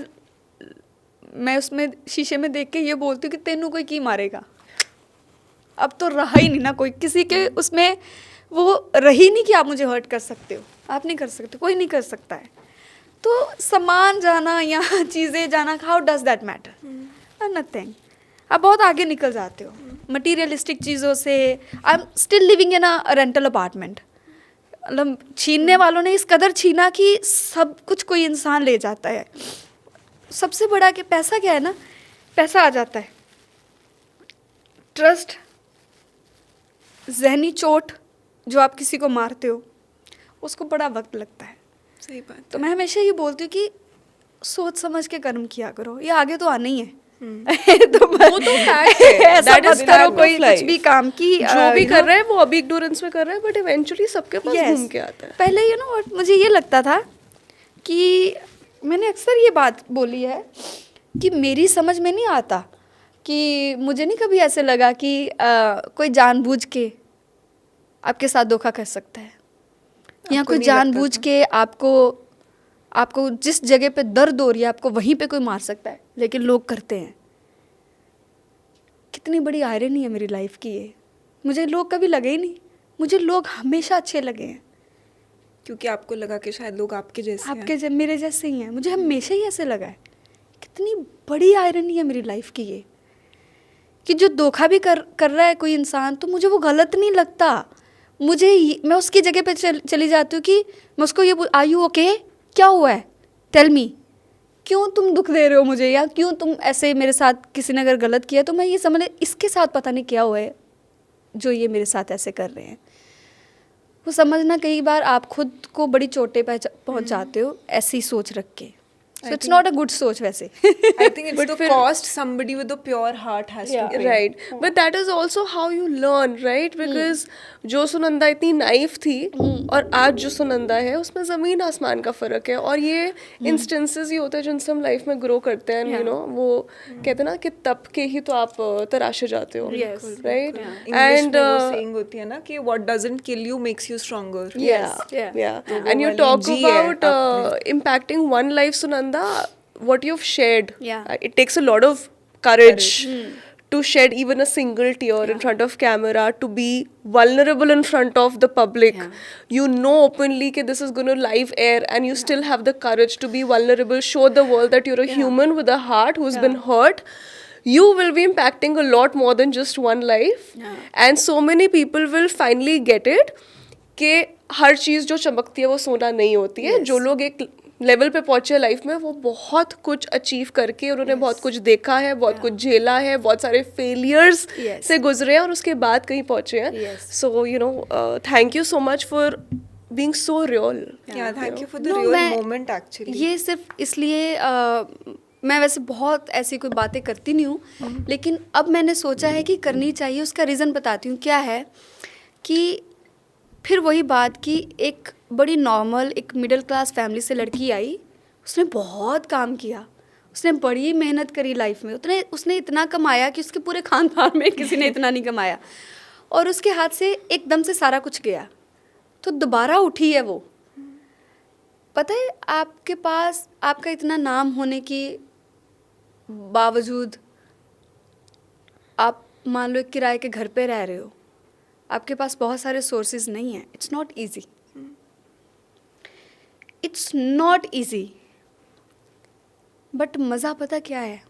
मैं उसमें शीशे में देख के ये बोलती हूँ कि तेनू कोई की मारेगा, अब तो रहा ही नहीं ना कोई, किसी के उसमें वो रही नहीं कि आप मुझे हर्ट कर सकते हो, आप नहीं कर सकते, कोई नहीं कर सकता है। तो सामान जाना या चीज़ें जाना, how does that matter, nothing. आप बहुत आगे निकल जाते हो मटीरियलिस्टिक चीज़ों से। I am still living in a rental apartment, मतलब छीनने वालों ने इस कदर छीना कि सब कुछ कोई इंसान ले जाता है। सबसे बड़ा कि पैसा क्या है ना, पैसा आ जाता है, ट्रस्ट, ज़हनी चोट जो आप किसी को मारते हो उसको बड़ा वक्त लगता है। सही बात। तो मैं हमेशा ये बोलती हूँ कि सोच समझ के कर्म किया करो, ये आगे तो आना ही है। तो वो तो फैक्ट है, ऐसा दैट मत इज करो फैक्ट कोई ऑफ कुछ लाइफ। भी काम की जो भी कर रहा है वो अभी इग्नोरेंस में कर रहा है, बट इवेंचुअली सबके पास Yes. घूम के आता है। पहले मुझे ये लगता था कि मैंने अक्सर ये बात बोली है कि मेरी समझ में नहीं आता, कि मुझे नहीं कभी ऐसे लगा कि कोई जानबूझ के आपके साथ धोखा कर सकता है, या आपको कोई नहीं लगता जानबूझ था? के आपको जिस जगह पे दर्द हो रही है आपको वहीं पे कोई मार सकता है, लेकिन लोग करते हैं। कितनी बड़ी आयरनी है मेरी लाइफ की ये। मुझे लोग कभी लगे ही नहीं, मुझे लोग हमेशा अच्छे लगे हैं, क्योंकि आपको लगा कि शायद लोग आपके जैसे हैं। आपके मेरे जैसे ही हैं, मुझे हमेशा ही ऐसे लगा है। कितनी बड़ी आयरनी है मेरी लाइफ की ये, कि जो धोखा भी कर रहा है कोई इंसान तो मुझे वो गलत नहीं लगता। मैं उसकी जगह पे चली जाती हूँ कि मैं उसको ये आर यू ओके, क्या हुआ है, टेल मी, क्यों तुम दुख दे रहे हो मुझे, या क्यों तुम ऐसे मेरे साथ, किसी ने अगर गलत किया तो मैं ये समझ, इसके साथ पता नहीं क्या हुआ है जो ये मेरे साथ ऐसे कर रहे हैं। वो समझना कई बार आप खुद को बड़ी चोटें पहुंचाते हो ऐसी सोच रख के। So it's not a good सोच वैसे। I think it's the cost somebody with a pure heart has to pay. Right, but that is also how you learn, right? Because जो सुनंदा इतनी नाइफ थी और आज जो सुनंदा है उसमें ज़मीन आसमान का फ़र्क है। और ये इंस्टेंसेस ही होते हैं जिनसे हम लाइफ में ग्रो करते हैं। यू नो, वो कहते हैं ना कि तप के ही तो आप तराशे जाते हो, राइट? English में वो saying होती है ना कि what doesn't kill you makes you stronger. Yeah. तो And you वो talk वाली जी है about impacting one life, Sunanda, what you've shared. Yeah. It takes a lot of courage to shed even a single tear in front of camera, to be vulnerable in front of the public. You know openly that this is going to live air, and you still have the courage to be vulnerable, show the world that you're a human with a heart who's been hurt. You will be impacting a lot more than just one life. And so many people will finally get it कि हर चीज़ जो चमकती है वो सोना नहीं होती है। जो लोग एक लेवल पे पहुंचे लाइफ में, वो बहुत कुछ अचीव करके उन्होंने बहुत कुछ देखा है, बहुत कुछ झेला है, बहुत सारे फेलियर्स से गुजरे हैं और उसके बाद कहीं पहुंचे हैं। So you know, thank you so much for being so real. Yeah, thank you for the No, real मैं- moment actually. ये सिर्फ इसलिए मैं वैसे बहुत ऐसी कोई बातें करती नहीं हूँ, लेकिन अब मैंने सोचा है कि करनी चाहिए। उसका रीज़न बताती हूँ क्या है कि फिर वही बात कि एक बड़ी नॉर्मल एक मिडिल क्लास फैमिली से लड़की आई, उसने बहुत काम किया, उसने बड़ी मेहनत करी लाइफ में, उसने इतना कमाया कि उसके पूरे खानदान में किसी ने इतना नहीं कमाया, और उसके हाथ से एकदम से सारा कुछ गया, तो दोबारा उठी है वो। पता है आपके पास आपका इतना नाम होने के बावजूद आप मान लो एक किराए के घर पे रह रहे हो, आपके पास बहुत सारे सोर्सेज नहीं हैं। It's not easy, it's not easy. But मज़ा पता क्या है,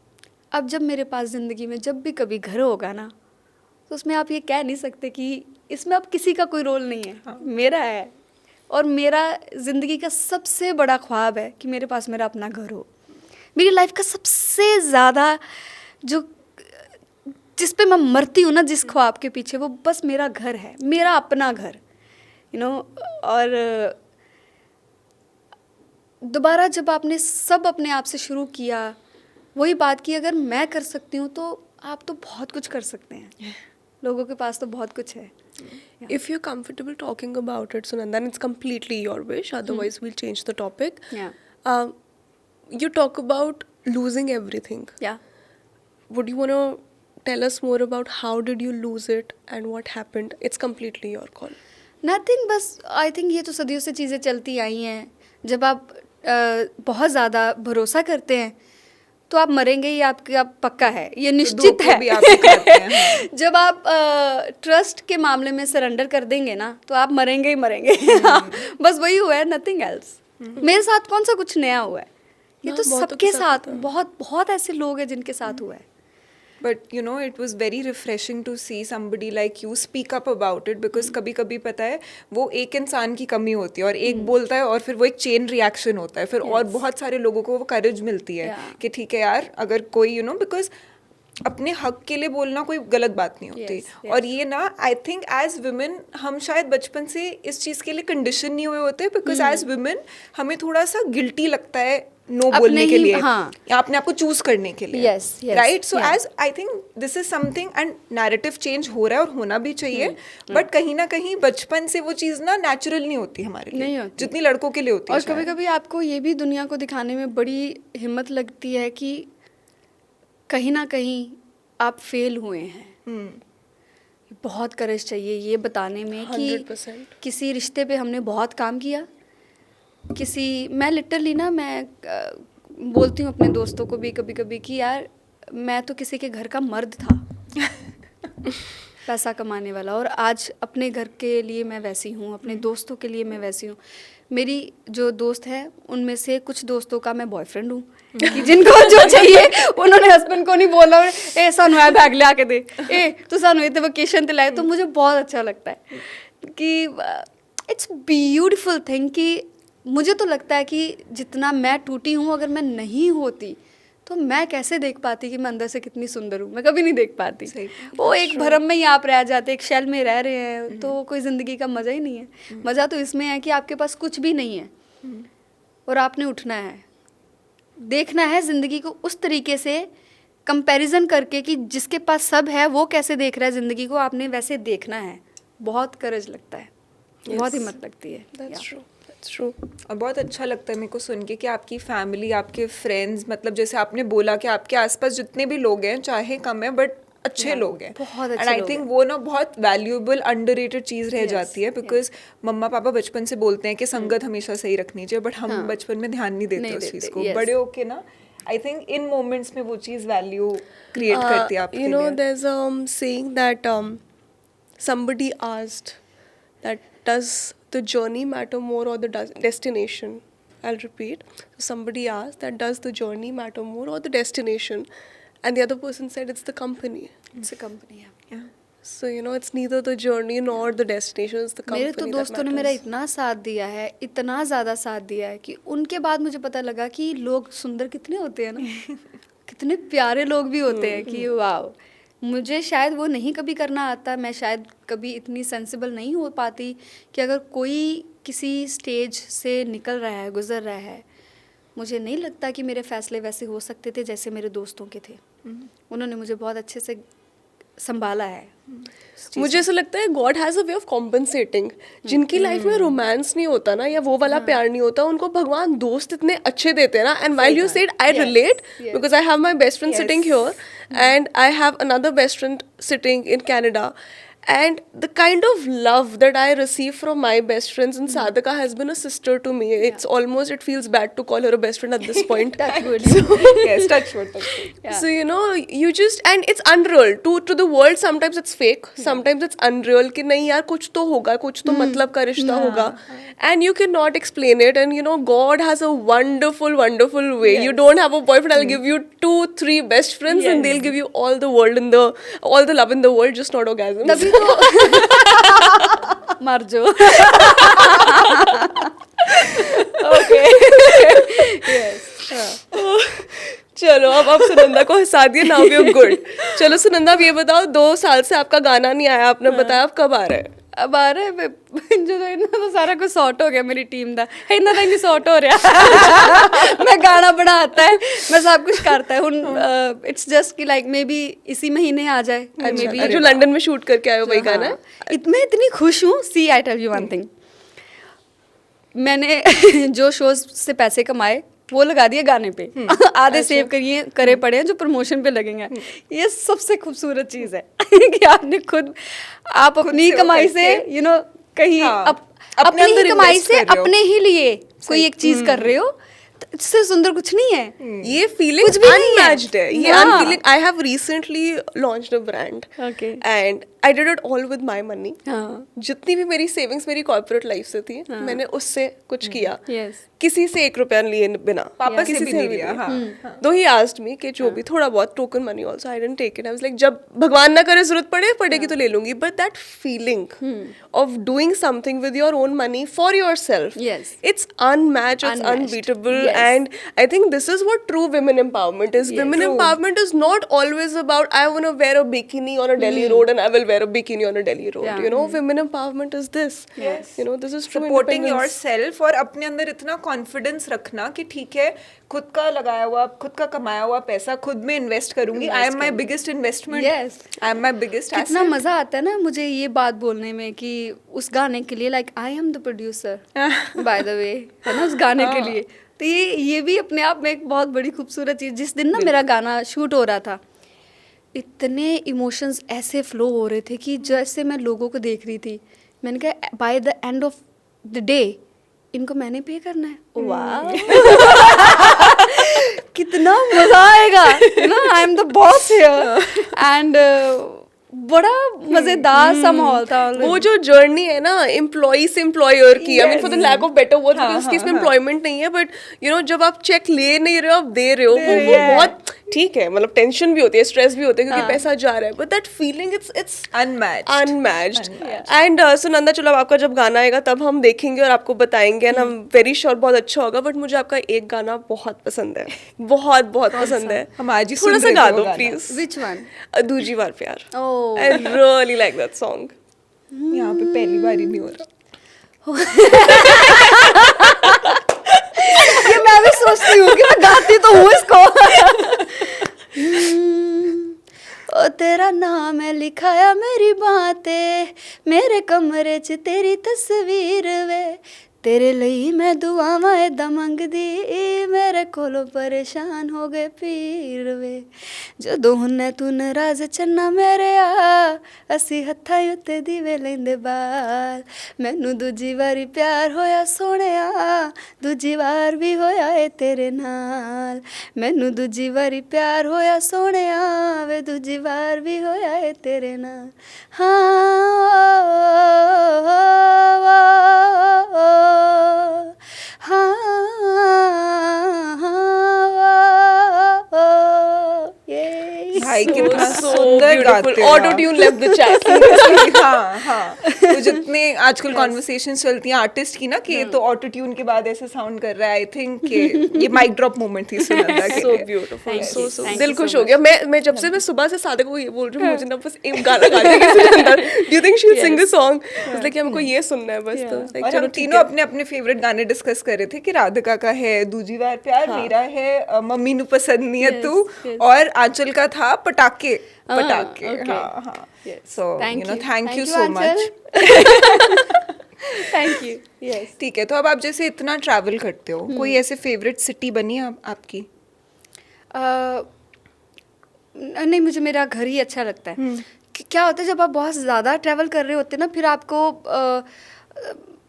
अब जब मेरे पास ज़िंदगी में जब भी कभी घर होगा ना, तो उसमें आप ये कह नहीं सकते कि इसमें अब किसी का कोई रोल नहीं है। हाँ। मेरा है, और मेरा ज़िंदगी का सबसे बड़ा ख्वाब है कि मेरे पास मेरा अपना घर हो। मेरी लाइफ का सबसे ज़्यादा जो जिस पे मैं मरती हूँ ना, जिस ख्वाब के पीछे, वो बस मेरा घर है, मेरा अपना घर, यू नो। और दोबारा जब आपने सब अपने आप से शुरू किया, वही बात की अगर मैं कर सकती हूँ तो आप तो बहुत कुछ कर सकते हैं। लोगों के पास तो बहुत कुछ है। If you're comfortable talking about it, Sunanda, and it's completely your wish, otherwise we'll change the topic. Yeah. Uh, you talk about losing everything. Yeah. Would you want to tell us more about how did you lose it and what happened? It's completely your call. Nothing, बस आई थिंक ये तो सदियों से चीज़ें चलती आई हैं। जब आप बहुत ज़्यादा भरोसा करते हैं तो आप मरेंगे, ये आपका पक्का है, ये निश्चित धोखे है। भी आप खाते हैं, हाँ। जब आप ट्रस्ट के मामले में सरेंडर कर देंगे ना, तो आप मरेंगे ही मरेंगे। बस वही हुआ है, नथिंग एल्स। मेरे साथ कौन सा कुछ नया हुआ है, ये हाँ, तो बहुतों सबके के साथ साथ, होता है। बहुत बहुत ऐसे लोग हैं जिनके साथ हुआ है। But you know, it was very refreshing to see somebody like you speak up about it, because कभी कभी पता है वो एक इंसान की कमी होती है और एक बोलता है और फिर वो एक चेन रिएक्शन होता है, फिर और Yes. बहुत सारे लोगों को वो करेज मिलती है Yeah. कि ठीक है यार, अगर कोई यू नो, बिकॉज अपने हक के लिए बोलना कोई गलत बात नहीं होती। Yes, yes. और ये ना, आई थिंक एज वुमेन हम शायद बचपन से इस चीज़ के लिए कंडीशन नहीं हुए होते, बिकॉज एज वुमेन हमें थोड़ा सा गिल्टी लगता है नो अपने बोलने के ही- लिए, हाँ। या अपने आप को चूज करने के लिए। Yes, yes, right. So yeah. As I think this is something, and narrative change हो रहा है और होना भी चाहिए, बट कहीं ना कहीं बचपन से वो चीज़ ना नेचुरल नहीं होती हमारे लिए, नहीं होती। जितनी लड़कों के लिए होती है और कभी शायद। कभी आपको ये भी दुनिया को दिखाने में बड़ी हिम्मत लगती है कि कहीं ना कहीं आप फेल हुए हैं। बहुत करेज चाहिए ये बताने में कि 100%. किसी रिश्ते पे हमने बहुत काम किया, मैं लिटरली ना, मैं बोलती हूँ अपने दोस्तों को भी कभी कभी कि यार मैं तो किसी के घर का मर्द था पैसा कमाने वाला, और आज अपने घर के लिए मैं वैसी हूँ, अपने दोस्तों के लिए मैं वैसी हूँ। मेरी जो दोस्त हैं उनमें से कुछ दोस्तों का मैं बॉयफ्रेंड हूँ कि जिनको जो चाहिए उन्होंने हस्बैंड को नहीं बोला, ए सानू है बैग ले आके दे, ए तू सानू इतने वेकेशन ते लाए। तो मुझे बहुत अच्छा लगता है कि इट्स ब्यूटीफुल थिंग कि मुझे तो लगता है कि जितना मैं टूटी हूँ, अगर मैं नहीं होती तो मैं कैसे देख पाती कि मैं अंदर से कितनी सुंदर हूँ। मैं कभी नहीं देख पाती। सही। वो एक भरम में ही आप रह जाते, एक शेल में रह रहे हैं, तो कोई ज़िंदगी का मज़ा ही नहीं है। मज़ा तो इसमें है कि आपके पास कुछ भी नहीं है और आपने उठना है, देखना है ज़िंदगी को उस तरीके से कंपैरिजन करके कि जिसके पास सब है वो कैसे देख रहा है ज़िंदगी को, आपने वैसे देखना है। बहुत करेज लगता है, बहुत Yes. हिम्मत लगती है। That's Yeah. true. That's true. और बहुत अच्छा लगता है मेरे को सुन के कि आपकी फैमिली, आपके फ्रेंड्स, मतलब जैसे आपने बोला कि आपके आसपास जितने भी लोग हैं, चाहे कम है बट अच्छे Yeah, लोग हैं। बहुत अच्छे एंड आई लोग थिंक हैं। वो ना बहुत वैल्यूएबल अंडररेटेड चीज़ रह Yes, जाती है, बिकॉज मम्मा पापा बचपन से बोलते हैं कि संगत हमेशा सही रखनी चाहिए, बट हम हाँ। बचपन में ध्यान नहीं देते नहीं उस चीज़ देते, को। yes. बड़े होके ना आई थिंक इन मोमेंट्स में वो चीज़ वैल्यू क्रिएट करती है आपके You know, लिए। there's a saying that somebody asked that does the journey matter more or the destination? I'll repeat. So somebody asked that does the journey matter more or the destination? And the other person said it's the company. It's a company, yeah. Yeah. So, you know, it's neither the journey nor the destination, it's the company मेरे तो that दोस्तों ने मेरा matters. इतना साथ दिया है, इतना ज़्यादा साथ दिया है कि उनके बाद मुझे पता लगा कि लोग सुंदर कितने होते हैं ना, कितने प्यारे लोग भी होते हैं कि वाह। मुझे शायद वो नहीं कभी करना आता, मैं शायद कभी इतनी सेंसिबल नहीं हो पाती कि अगर कोई किसी स्टेज से निकल रहा है, गुजर रहा है, मुझे नहीं लगता कि मेरे फैसले वैसे हो सकते थे जैसे मेरे दोस्तों के थे। उन्होंने मुझे बहुत अच्छे से संभाला है। मुझे ऐसा लगता है God has a way of compensating. जिनकी लाइफ में रोमांस नहीं होता ना, या वो वाला प्यार नहीं होता, उनको भगवान दोस्त इतने अच्छे देते हैं ना। And while you said I relate, because I have my best friend sitting here and I have another best friend sitting in Canada, and the kind of love that I receive from my best friends, and Sadhaka has been a sister to me. It's almost, it feels bad to call her a best friend at this point. Touch wood. Yes, touch wood. Yeah. So you know, you just, and it's unreal to the world. Sometimes it's fake, sometimes it's unreal कि नहीं यार कुछ तो होगा, कुछ तो मतलब का रिश्ता होगा, and you cannot explain it. And you know, God has a wonderful way. You don't have a boyfriend, I'll give you 2-3 best friends, and they'll give you all the world in the, all the love in the world, just not orgasms. तभी तो मर जो। Okay. चलो अब सुनंदा को हंसा दिया, नाउ वी आर गुड। चलो सुनंदा, अब ये बताओ, 2 साल से आपका गाना नहीं आया, आपने बताया, अब कब आ रहा है? अब आ रहा है जो तो सारा कुछ सॉर्ट हो गया मेरी टीम का, इन्ना तो नहीं सॉर्ट हो रहा। मैं गाना बड़ा आता है, मैं सब कुछ करता है हुन, इट्स जस्ट कि लाइक मे बी इसी महीने आ जाए, मे बी जो लंदन में शूट करके आए हो वही गाना है? मैं इतनी खुश हूँ। See I tell you one thing, मैंने जो शोज से पैसे कमाए वो लगा दिए गाने पे, आधे सेव करिए करे पड़े हैं जो प्रमोशन पे लगेंगे। ये सबसे खूबसूरत चीज़ है कि आपने खुद, आप अपनी कमाई से यू नो कहीं अपनी ही कमाई से अपने ही लिए कोई एक चीज़ कर रहे हो, तो इससे सुंदर कुछ नहीं है। ये फीलिंग कुछ भी नहीं है। अनमैच्ड है, ये unfailing. I have recently launched a brand and I did it all with my money. जितनी भी मेरी सेविंग्स मेरी कॉर्पोरेट लाइफ से थी, मैंने उससे कुछ किया, किसी से 1 रुपया लिए बिना, पापा से किसी भी नहीं लिया। दो ही आस्क्ड मी कि जो भी थोड़ा बहुत token money also, I didn't take it. I was like, जब भगवान ना करे जरूरत पड़ेगी तो ले लूंगी, but that feeling of doing something with your own money for yourself, it's unmatched, it's unbeatable. And I think this is what true women empowerment is. Women empowerment is not always about I want to wear a bikini on a Delhi road and I will wear a bikini on a Delhi road. You know, women empowerment is this. Yes. You know, this is true Supporting independence. yourself और अपने अंदर इतना कॉन्फिडेंस रखना कि ठीक है, खुद का लगाया हुआ, खुद का कमाया हुआ पैसा खुद में इन्वेस्ट करूंगी। I am my biggest investment, I am my biggest. कितना मजा आता है ना मुझे ये बात बोलने में कि उस गाने के लिए like I am the producer by the way, है ना, उस गाने के लिए। तो ये भी अपने आप में एक बहुत बड़ी खूबसूरत चीज़। जिस दिन ना मेरा गाना शूट हो रहा था, इतने इमोशंस ऐसे फ्लो हो रहे थे कि जैसे मैं लोगों को देख रही थी, मैंने कहा by the end of the day इनको मैंने पे करना है। वाह कितना मजा आएगा, you know, I am the boss here. And बड़ा मजेदार सा माहौल था। वो जो जर्नी है ना एम्प्लॉई से एम्प्लॉयर की, I mean for the lack of better words, क्योंकि उसकी इसमें एम्प्लॉयमेंट नहीं है, बट यू नो जब आप चेक ले नहीं रहे हो, आप दे रहे हो, वो बहुत ठीक है। मतलब टेंशन भी होती है, स्ट्रेस भी होता है क्योंकि पैसा जा रहा है, but that feeling it's unmatched. And Sunanda, चलो आपका जब गाना आएगा तब हम देखेंगे और आपको बताएंगे, and I am very sure बहुत अच्छा होगा। बट मुझे आपका एक गाना बहुत पसंद है, बहुत पसंद है। हम आज ही थोड़ा सा गा दो प्लीज। Which one? दूजी बार प्यार। I really like that song. यहाँ पे पहली बार ही नहीं हो रहा। ये मैं भी सोचती हूँ कि मैं गाती तो हूँ इसको। ओ तेरा नाम है लिखाया मेरी बातें, मेरे कमरे च तेरी तस्वीर वे, तेरे ਲਈ मैं दुआवां ऐदा मंगदी, मेरे कोलों परेशान हो गए पीर वे, जदों हुन्ने तू नाराज चन्ना मेरे आ, असी हत्थां उत्ते दीवे लैंदे बाल, मैनू दूजी वारी प्यार होया सोहणिया, दूजी वार भी होया ए तेरे नाल, मैनू दूजी वारी प्यार होया सोहणिया वे, दूजी वार भी होया ए तेरे नाल। भाई कितना So सुंदर गाते beautiful. हो Auto tune left the chat. हाँ हाँ, वो जितने आजकल कॉन्वर्सेशंस चलती हैं आर्टिस्ट की ना कि तो ऑटो ट्यून के बाद ऐसे साउंड कर रहा है, आई थिंक कि ये माइक ड्रॉप मोमेंट थी सुनंदा के सो लिए। Beautiful, Thank so you, so thank दिल you खुश so हो गया। मैं जब से मैं सुबह से सादे को ये बोल रही हूँ मुझे ना बस एक गाना गाने की Sunanda, do you think she will sing the song, it's like हमको ये सुनना है बस, तो like, और चलो हम ठीक तीनों है। अपने अपने फेवरेट गाने डिस्कस कर रहे थे कि राधिका का है दूजी बार प्यार, मेरा है मम्मी नु पसंद नहीं है Yes, तू, yes. और आंचल का था पटाके हाँ, पटाके। okay. हाँ हाँ, Yes. So Thank you know you. Thank Thank you you, so Aanchal. Much. Thank you. Yes. ठीक है, तो अब आप जैसे इतना ट्रैवल करते हो, कोई ऐसे फेवरेट सिटी बनी है आपकी? नहीं, मुझे मेरा घर ही अच्छा लगता है। क्या होता है जब आप बहुत ज़्यादा ट्रैवल कर रहे होते हैं ना, फिर आपको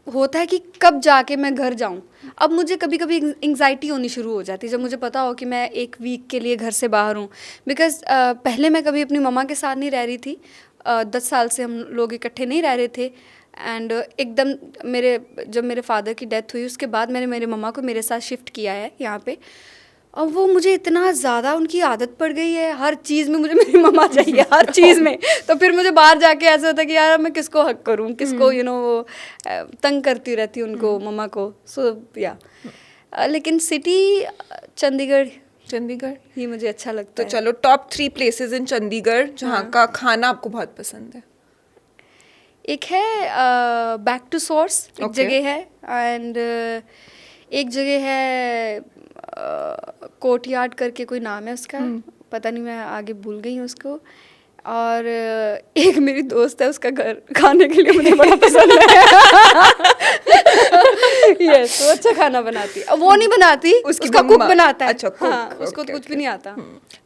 होता है कि कब जाके मैं घर जाऊं। अब मुझे कभी कभी एंग्जाइटी होनी शुरू हो जाती है जब मुझे पता हो कि मैं एक वीक के लिए घर से बाहर हूँ। बिकॉज पहले मैं कभी अपनी मम्मा के साथ नहीं रह रही थी। 10 साल से हम लोग इकट्ठे नहीं रह रहे थे। एंड एकदम जब मेरे फादर की डेथ हुई उसके बाद मैंने मेरे मम्मा को मेरे साथ शिफ्ट किया है यहाँ पे। और वो मुझे इतना ज़्यादा उनकी आदत पड़ गई है, हर चीज़ में मुझे मेरी मम्मा चाहिए, हर चीज़ में। तो फिर मुझे बाहर जाके ऐसा होता है कि यार मैं किसको हक करूँ, किसको वो तंग करती रहती उनको, मम्मा को। सो या लेकिन सिटी चंडीगढ़ चंडीगढ़ ही मुझे अच्छा लगता तो है। चलो टॉप 3 प्लेसेस इन चंडीगढ़ जहाँ का खाना आपको बहुत पसंद है। एक है बैक टू सोर्स, एक Okay. जगह है। एंड एक जगह है कोर्टयार्ड करके कोई नाम है उसका, पता नहीं, मैं आगे भूल गई हूँ उसको। और एक मेरी दोस्त है, उसका घर खाने के लिए मुझे बड़ा पसंद है। यस, वो अच्छा खाना बनाती है। अब वो नहीं बनाती, उसका कुक मम्मा। बनाता है। अच्छा, cook, हाँ, उसको okay, कुछ okay. भी नहीं आता।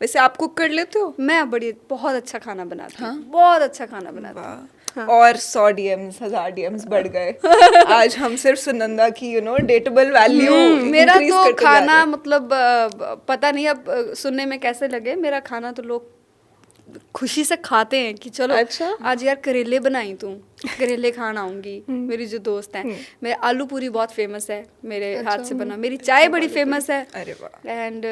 वैसे आप कुक कर लेते हो? मैं बहुत अच्छा खाना बनाती हूँ, बहुत अच्छा खाना बनाती हूँ। वाह। और 100 DMs 1000 DMs बढ़ गए। आज हम सिर्फ सुनंदा की डेटेबल वैल्यू मेरा तो खाना मतलब पता नहीं अब सुनने में कैसे लगे, मेरा खाना तो लोग खुशी से खाते हैं कि चलो अच्छा। आज यार करेले बनाई तू, करेले खाना आऊंगी। मेरी जो दोस्त है, मेरे आलू पूरी बहुत फेमस है मेरे हाथ से बना, मेरी चाय बड़ी फेमस है। अरे वाह। एंड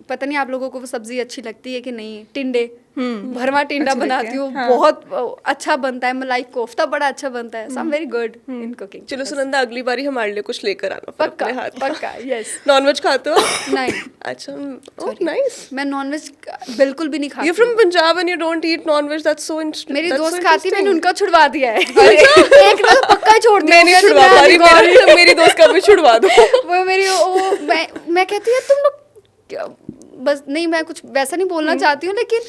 पता नहीं आप लोगों को वो सब्जी अच्छी लगती है कि नहीं, टिंडे, भरवा टिंडा अच्छी बनाती लगती हूँ, है, हाँ। बहुत अच्छा बनता है। मलाई कोफ्ता बड़ा अच्छा बनता है। So I am very good in cooking. चलो सुनंदा, अगली बारी हमारे लिए कुछ लेकर आना फिर पक्का अपने हाथ। पक्का, यस। नॉनवेज खाते हो? नहीं, अच्छा, ओह नाइस। मैं नॉनवेज बिल्कुल भी नहीं खाती You're from Punjab and you don't eat non-veg. That's so interesting. मेरी दोस्त खाती, मैंने उनका छुड़वा दिया है। एक ना तो पक्का ही छोड़ दिया। मैं नहीं छुड़वा पा रही, मेरी दोस्त का भी छुड़वा दो। वो मेरी मैं कहती है तुम लोग बस नहीं, मैं कुछ वैसा नहीं बोलना चाहती हूँ, लेकिन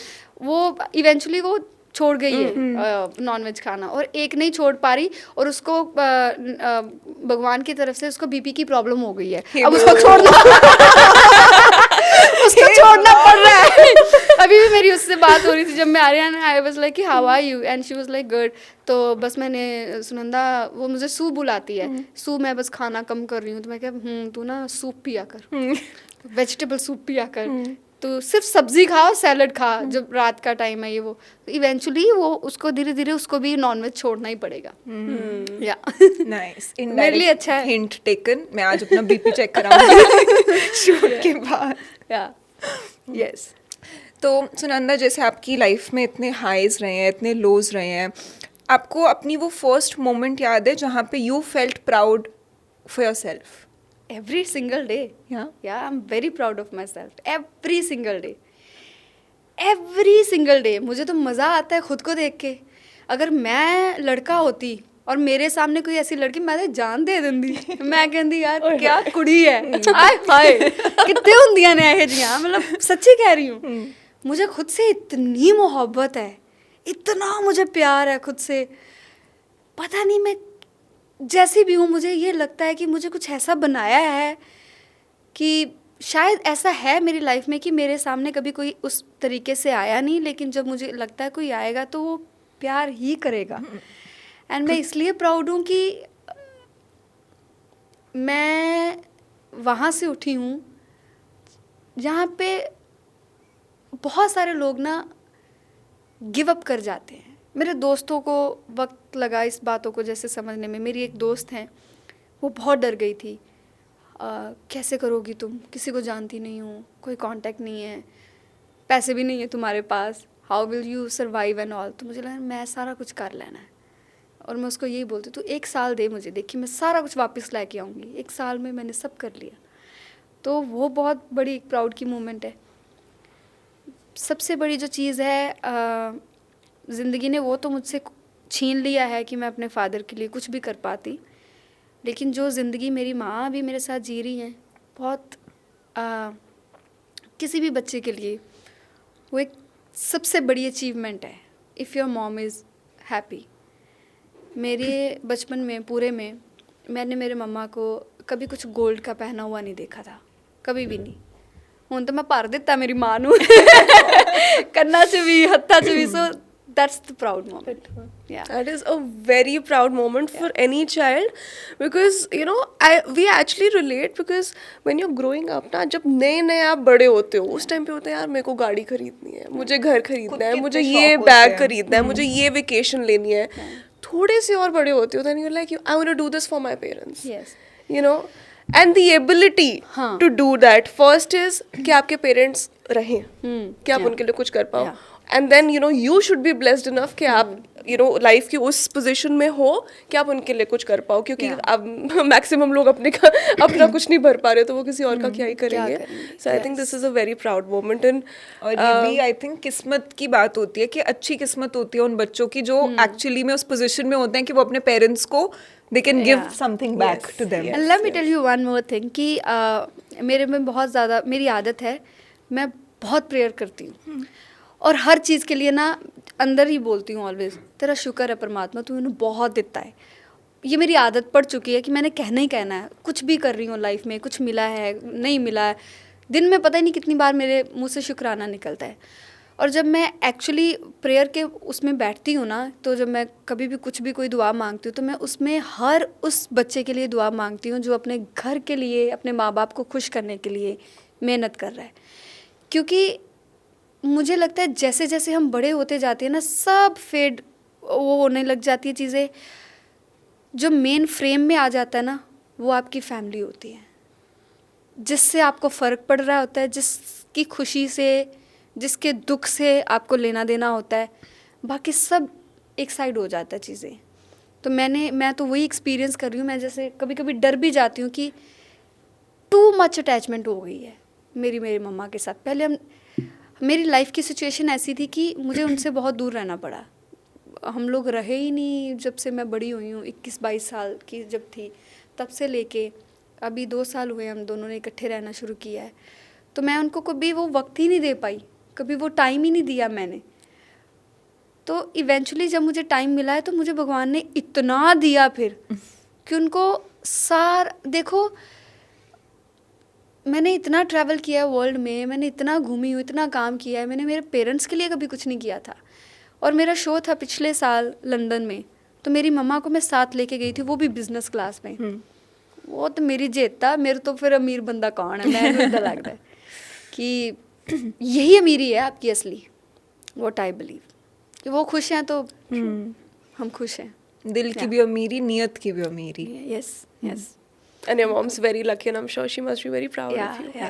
वो इवेंचुअली वो छोड़ गई है नॉनवेज खाना, और एक नहीं छोड़ पा रही, और उसको भगवान की तरफ से उसको बीपी की प्रॉब्लम हो गई है। अब उसको छोड़ना पड़ रहा है। अभी भी मेरी उससे बात हो रही थी जब मैं आ रही हूँ, I was like how are you, and she was like good. तो बस मैंने सुनंदा, वो मुझे सूप बुलाती है, सूप, मैं बस खाना कम कर रही हूँ, तो मैं क्या तू ना सूप पिया कर, वेजिटेबल सूप पिया कर, तो सिर्फ सब्जी खा, सैलड खा जब रात का टाइम है ये वो। इवेंचुअली वो उसको धीरे धीरे उसको भी नॉनवेज छोड़ना ही पड़ेगा। या नाइस, मेरे लिए अच्छा है। Hint taken. मैं आज अपना बीपी चेक कराऊंगी शूट के बाद। या यस। तो सुनंदा, जैसे आपकी लाइफ में इतने हाईज रहे हैं, इतने लोज रहे हैं, आपको अपनी वो फर्स्ट मोमेंट याद है जहाँ पे you felt proud for your self? Every single day. Yeah. Yeah, I'm very proud of myself. Every single day. Every single day. मुझे तो मज़ा आता है खुद को देख के। अगर मैं लड़का होती और मेरे सामने कोई ऐसी लड़की, मैं तो जान दे दिंदी। मैं कहती यार क्या कुड़ी है, आय हाय कितने होंदियां ने ये जियां, मतलब सच्ची कह रही हूँ। मुझे खुद से इतनी मोहब्बत है, इतना मुझे प्यार है खुद से, पता नहीं मैं जैसी भी हूँ, मुझे ये लगता है कि मुझे कुछ ऐसा बनाया है कि शायद ऐसा है मेरी लाइफ में कि मेरे सामने कभी कोई उस तरीके से आया नहीं, लेकिन जब मुझे लगता है कोई आएगा तो वो प्यार ही करेगा। एंड मैं इसलिए प्राउड हूँ कि मैं वहाँ से उठी हूँ जहाँ पे बहुत सारे लोग ना गिव अप कर जाते हैं। मेरे दोस्तों को वक्त लगा इस बातों को जैसे समझने में। मेरी एक दोस्त है, वो बहुत डर गई थी, कैसे करोगी तुम, किसी को जानती नहीं हो, कोई कांटेक्ट नहीं है, पैसे भी नहीं है तुम्हारे पास, how will you survive and all. तो मुझे लगा मैं सारा कुछ कर लेना है, और मैं उसको यही बोलती तू 1 साल दे मुझे, देखिए मैं सारा कुछ वापस लेके आऊँगी, 1 साल में मैंने सब कर लिया। तो वो बहुत बड़ी एक प्राउड की मोमेंट है। सबसे बड़ी जो चीज़ है ज़िंदगी ने वो तो मुझसे छीन लिया है कि मैं अपने फादर के लिए कुछ भी कर पाती, लेकिन जो ज़िंदगी मेरी माँ भी मेरे साथ जी रही हैं, बहुत किसी भी बच्चे के लिए वो एक सबसे बड़ी अचीवमेंट है। If your mom is happy. मेरे बचपन में पूरे में मैंने मेरे मम्मा को कभी कुछ गोल्ड का पहना हुआ नहीं देखा था, कभी भी नहीं। ਹੁਣ ਤਾਂ ਮੈਂ ਭਰ ਦਿੱਤਾ ਮੇਰੀ ਮਾਂ ਨੂੰ ਕੰਨਾਂ 'ਚ ਵੀ ਹੱਥਾਂ 'ਚ ਵੀ। ਸੋ that's the proud moment. Yeah. That is a very proud moment for any child, because you know we actually relate, because when you're growing up ना, जब नए नए आप बड़े होते हो उस टाइम पे होता है यार मेरे को गाड़ी खरीदनी है, मुझे घर खरीदना है, मुझे ये बैग खरीदना है, मुझे ये वेकेशन लेनी है। थोड़े से और बड़े होते हो then you're like I want to do this for my parents. Yes. You know, and the ability हाँ. to do that first is कि आपके पेरेंट्स रहें, कि आप उनके लिए कुछ कर पाओ, and then you know you should be blessed enough कि आप यू नो लाइफ की उस पोजीशन में हो कि आप उनके लिए कुछ कर पाओ, क्योंकि अब मैक्सिमम लोग अपना कुछ नहीं भर पा रहे तो वो किसी और का क्या ही करेंगे। So I think this is a very proud moment. And और ये भी आई थिंक किस्मत की बात होती है कि अच्छी किस्मत होती है उन बच्चों की जो एक्चुअली में उस पोजीशन में होते हैं कि वो अपने पेरेंट्स को they can give something back to them. And let me tell you one more thing कि मेरे में बहुत ज़्यादा मेरी आदत है, मैं बहुत प्रेयर करती हूँ और हर चीज़ के लिए ना अंदर ही बोलती हूँ ऑलवेज तेरा शुक्र है परमात्मा, तू मैंने बहुत देता है। ये मेरी आदत पड़ चुकी है कि मैंने कहना ही कहना है, कुछ भी कर रही हूँ लाइफ में, कुछ मिला है नहीं मिला है, दिन में पता ही नहीं कितनी बार मेरे मुँह से शुक्राना निकलता है। और जब मैं एक्चुअली प्रेयर के उसमें बैठती हूँ ना, तो जब मैं कभी भी कुछ भी कोई दुआ मांगती हूँ तो मैं उसमें हर उस बच्चे के लिए दुआ मांगती हूँ जो अपने घर के लिए, अपने माँ बाप को खुश करने के लिए मेहनत कर रहा है। क्योंकि मुझे लगता है जैसे जैसे हम बड़े होते जाते हैं ना, सब फेड वो होने लग जाती है चीज़ें। जो मेन फ्रेम में आ जाता है ना, वो आपकी फैमिली होती है, जिससे आपको फ़र्क पड़ रहा होता है, जिसकी खुशी से, जिसके दुख से आपको लेना देना होता है, बाकी सब एक साइड हो जाता है चीज़ें। तो मैं तो वही एक्सपीरियंस कर रही हूँ। मैं जैसे कभी कभी डर भी जाती हूँ कि टू मच अटैचमेंट हो गई है मेरी मम्मा के साथ। पहले मेरी लाइफ की सिचुएशन ऐसी थी कि मुझे उनसे बहुत दूर रहना पड़ा। हम लोग रहे ही नहीं जब से मैं बड़ी हुई हूँ, 21-22 साल की जब थी तब से लेके अभी 2 साल हुए हम दोनों ने इकट्ठे रहना शुरू किया है। तो मैं उनको कभी वो वक्त ही नहीं दे पाई, कभी वो टाइम ही नहीं दिया मैंने। तो इवेंचुअली जब मुझे टाइम मिला है तो मुझे भगवान ने इतना दिया फिर कि उनको देखो मैंने इतना ट्रैवल किया है वर्ल्ड में, मैंने इतना घूमी हूँ, इतना काम किया है, मैंने मेरे पेरेंट्स के लिए कभी कुछ नहीं किया था। और मेरा शो था पिछले साल लंदन में, तो मेरी मम्मा को मैं साथ लेके गई थी, वो भी बिजनेस क्लास में। वो तो मेरी जेता, मेरे तो फिर अमीर बंदा कौन है, मैं इतना लगता है कि यही अमीरी है आपकी असली। व्हाट आई बिलीव कि वो खुश हैं तो हम खुश हैं। दिल की भी अमीरी, नियत की भी अमीरी। Yes yes. And your mom's very lucky and I'm sure she must be very proud of you.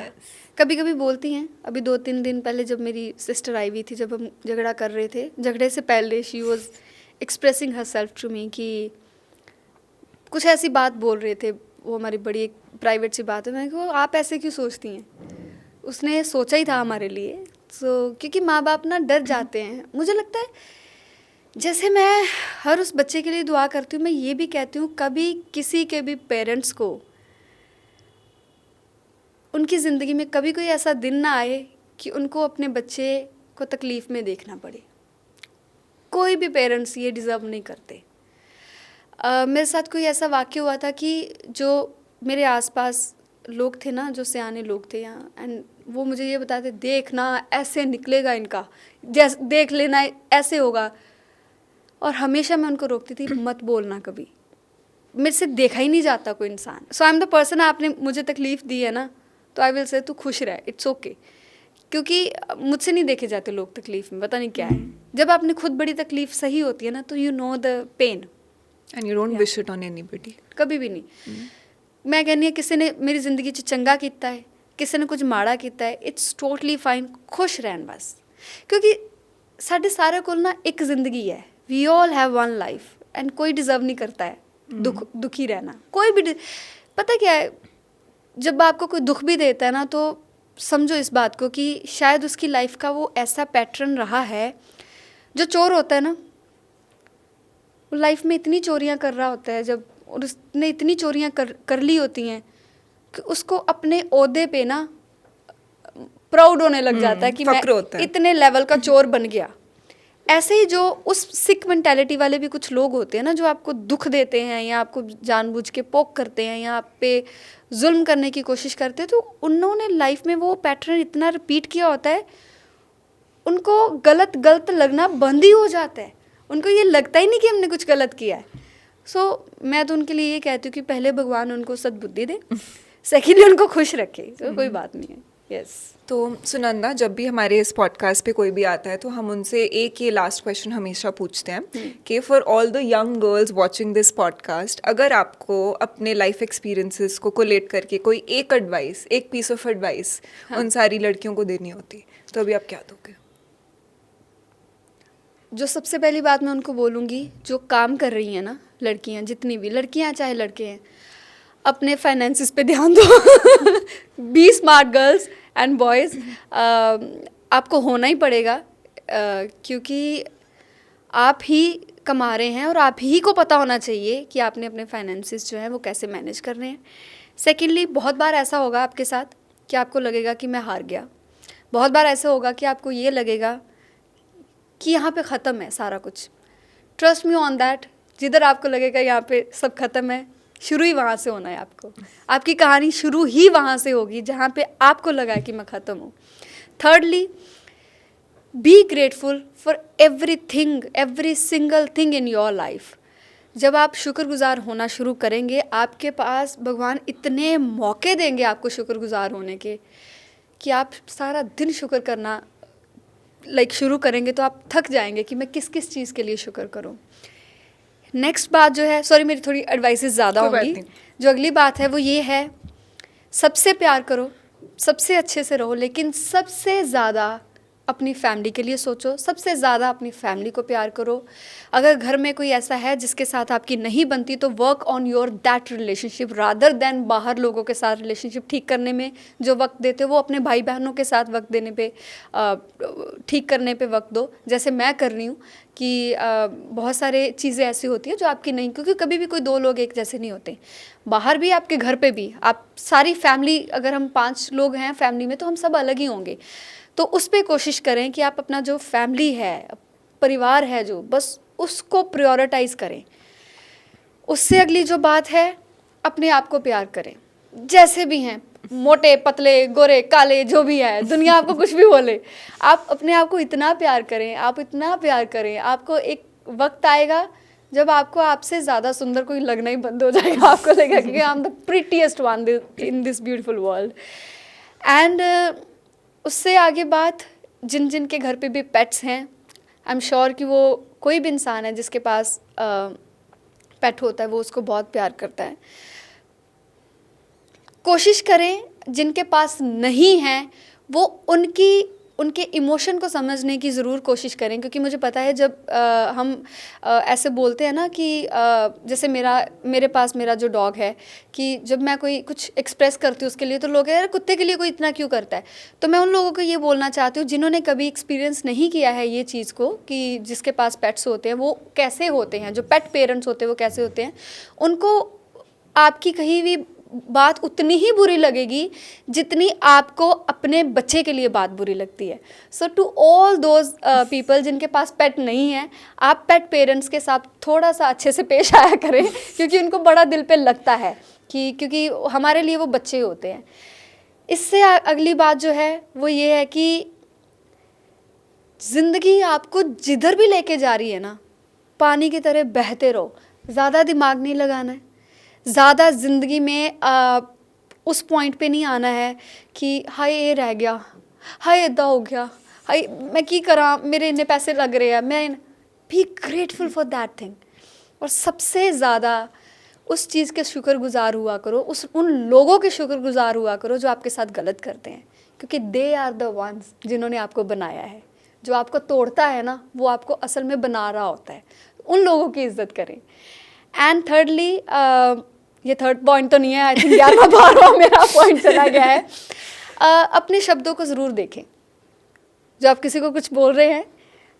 कभी कभी बोलती हैं। अभी 2-3 दिन पहले जब मेरी सिस्टर आई हुई थी, जब हम झगड़ा कर रहे थे, झगड़े से पहले she was expressing herself to me कि कुछ ऐसी बात बोल रहे थे, वो हमारी बड़ी एक प्राइवेट सी बात है। मैंने कहा आप ऐसे क्यों सोचती हैं? उसने सोचा ही था हमारे लिए। क्योंकि माँ बाप ना डर जाते हैं। मुझे लगता है जैसे मैं हर उस बच्चे के लिए दुआ करती हूँ, मैं ये भी कहती हूँ कभी किसी के भी पेरेंट्स को उनकी ज़िंदगी में कभी कोई ऐसा दिन ना आए कि उनको अपने बच्चे को तकलीफ़ में देखना पड़े। कोई भी पेरेंट्स ये डिज़र्व नहीं करते। मेरे साथ कोई ऐसा वाक़या हुआ था कि जो मेरे आसपास लोग थे ना, जो सियाने लोग थे यहाँ, एंड वो मुझे ये बताते देखना ऐसे निकलेगा इनका, जैसे देख लेना ऐसे होगा। और हमेशा मैं उनको रोकती थी मत बोलना कभी, मेरे से देखा ही नहीं जाता कोई इंसान। सो आई एम द पर्सन, आपने मुझे तकलीफ़ दी है ना तो आई विल से तू खुश रह, इट्स ओके। क्योंकि मुझसे नहीं देखे जाते लोग तकलीफ़ में, पता नहीं क्या है। जब आपने खुद बड़ी तकलीफ़ सही होती है ना तो you know the pain and you don't wish it on anybody. कभी भी नहीं। मैं कहनी है किसी ने मेरी ज़िंदगी 'च चंगा किया है, किसी ने कुछ माड़ा किया है, इट्स टोटली फाइन, खुश रहन बस। क्योंकि साढ़े सारे कोल ना एक ज़िंदगी है, we all have one life, and कोई डिज़र्व नहीं करता है दुखी रहना, कोई भी पता क्या है, जब आपको कोई दुख भी देता है ना, तो समझो इस बात को कि शायद उसकी लाइफ का वो ऐसा पैटर्न रहा है। जो चोर होता है ना, वो लाइफ में इतनी चोरियां कर रहा होता है, जब और उसने इतनी चोरियां कर ली होती हैं कि उसको अपने ओहदे पे ना प्राउड होने लग जाता है कि मैं इतने लेवल का चोर बन गया। ऐसे ही जो उस सिक मेंटालिटी वाले भी कुछ लोग होते हैं ना, जो आपको दुख देते हैं या आपको जानबूझ के पोक करते हैं या आप पे जुल्म करने की कोशिश करते हैं, तो उन्होंने लाइफ में वो पैटर्न इतना रिपीट किया होता है, उनको गलत लगना बंद ही हो जाता है। उनको ये लगता ही नहीं कि हमने कुछ गलत किया है। सो मैं तो उनके लिए ये कहती हूँ कि पहले भगवान उनको सद्बुद्धि दे, सेकेंडली उनको खुश रखे, तो कोई बात नहीं है। यस तो सुनंदा, जब भी हमारे इस पॉडकास्ट पे कोई भी आता है तो हम उनसे एक ये लास्ट क्वेश्चन हमेशा पूछते हैं कि for all the young girls watching this podcast, अगर आपको अपने लाइफ एक्सपीरियंसेस को कोलेट करके कोई एक एडवाइस, एक पीस ऑफ एडवाइस उन सारी लड़कियों को देनी होती, तो अभी आप क्या दोगे? जो सबसे पहली बात मैं उनको बोलूँगी, जो काम कर रही हैं ना लड़कियाँ, जितनी भी लड़कियाँ चाहे लड़के हैं, अपने फाइनेंसिस पे ध्यान दो। Be smart girls and boys, आपको होना ही पड़ेगा, क्योंकि आप ही कमा रहे हैं और आप ही को पता होना चाहिए कि आपने अपने फाइनेंसिस जो हैं वो कैसे मैनेज करने हैं। सेकेंडली, बहुत बार ऐसा होगा आपके साथ कि आपको लगेगा कि मैं हार गया। बहुत बार ऐसा होगा कि आपको ये लगेगा कि यहाँ पे ख़त्म है सारा कुछ। ट्रस्ट मी ऑन दैट, जिधर आपको लगेगा यहाँ पे सब ख़त्म है, शुरू ही वहाँ से होना है आपको। आपकी कहानी शुरू ही वहाँ से होगी जहाँ पे आपको लगा कि मैं ख़त्म हूँ। Thirdly, be grateful for everything, every single thing in your life. जब आप शुक्रगुजार होना शुरू करेंगे, आपके पास भगवान इतने मौके देंगे आपको शुक्रगुजार होने के कि आप सारा दिन शुक्र करना शुरू करेंगे, तो आप थक जाएंगे कि मैं किस किस चीज़ के लिए शुक्र करूं। नेक्स्ट बात जो है, सॉरी मेरी थोड़ी एडवाइसेस ज़्यादा होंगी, जो अगली बात है वो ये है, सबसे प्यार करो, सबसे अच्छे से रहो, लेकिन सबसे ज़्यादा अपनी फैमिली के लिए सोचो, सबसे ज़्यादा अपनी फैमिली को प्यार करो। अगर घर में कोई ऐसा है जिसके साथ आपकी नहीं बनती, तो work on your that relationship rather than बाहर लोगों के साथ रिलेशनशिप ठीक करने में जो वक्त देते हो, वो अपने भाई बहनों के साथ वक्त देने पे, ठीक करने पे वक्त दो, जैसे मैं कर रही हूँ कि बहुत सारे चीज़ें ऐसी होती हैं जो आपकी नहीं, क्योंकि कभी भी कोई दो लोग एक जैसे नहीं होते। बाहर भी, आपके घर पे भी, आप सारी फैमिली, अगर हम 5 लोग हैं फैमिली में, तो हम सब अलग ही होंगे। तो उस पर कोशिश करें कि आप अपना जो फैमिली है, परिवार है, जो बस उसको प्रायोरिटाइज़ करें। उससे अगली जो बात है, अपने आप को प्यार करें, जैसे भी हैं, मोटे पतले गोरे काले जो भी है, दुनिया आपको कुछ भी बोले, आप अपने आप को इतना प्यार करें, आप इतना प्यार करें, आपको एक वक्त आएगा जब आपको आपसे ज़्यादा सुंदर कोई लगना ही बंद हो जाएगा। आपको लगेगा कि I am the prettiest one in this beautiful world. And उससे आगे बात, जिन जिन के घर पे भी पेट्स हैं, आई एम श्योर कि वो कोई भी इंसान है जिसके पास पेट होता है, वो उसको बहुत प्यार करता है। कोशिश करें जिनके पास नहीं है, वो उनके इमोशन को समझने की ज़रूर कोशिश करें, क्योंकि मुझे पता है जब हम ऐसे बोलते हैं ना कि जैसे मेरे पास मेरा जो डॉग है, कि जब मैं कोई कुछ एक्सप्रेस करती हूँ उसके लिए, तो लोग यार कुत्ते के लिए कोई इतना क्यों करता है। तो मैं उन लोगों को ये बोलना चाहती हूँ जिन्होंने कभी एक्सपीरियंस नहीं किया है ये चीज़ को, कि जिसके पास पेट्स होते हैं वो कैसे होते हैं, जो पेट पेरेंट्स होते हैं वो कैसे होते हैं। उनको आपकी कहीं भी बात उतनी ही बुरी लगेगी जितनी आपको अपने बच्चे के लिए बात बुरी लगती है। सो टू ऑल दोज पीपल जिनके पास पेट नहीं है, आप पेट पेरेंट्स के साथ थोड़ा सा अच्छे से पेश आया करें, क्योंकि उनको बड़ा दिल पे लगता है कि क्योंकि हमारे लिए वो बच्चे होते हैं। इससे अगली बात जो है वो ये है कि ज़िंदगी आपको जिधर भी लेके जा रही है ना, पानी की तरह बहते रहो, ज़्यादा दिमाग नहीं लगाना है, ज़्यादा ज़िंदगी में उस पॉइंट पे नहीं आना है कि हाय ये रह गया, हाय इदा हो गया, हाय मैं की करा, मेरे इन्ने पैसे लग रहे हैं, मैं be grateful for that thing. और सबसे ज़्यादा उस चीज़ के शुक्रगुजार हुआ करो, उन लोगों के शुक्रगुजार हुआ करो जो आपके साथ गलत करते हैं, क्योंकि दे आर द वंस जिन्होंने आपको बनाया है। जो आपको तोड़ता है ना, वो आपको असल में बना रहा होता है। उन लोगों की इज्जत करें। एंड थर्डली, ये थर्ड पॉइंट तो नहीं है, आई थिंक 11वां 12वां मेरा पॉइंट चला गया है। अपने शब्दों को ज़रूर देखें। जो आप किसी को कुछ बोल रहे हैं,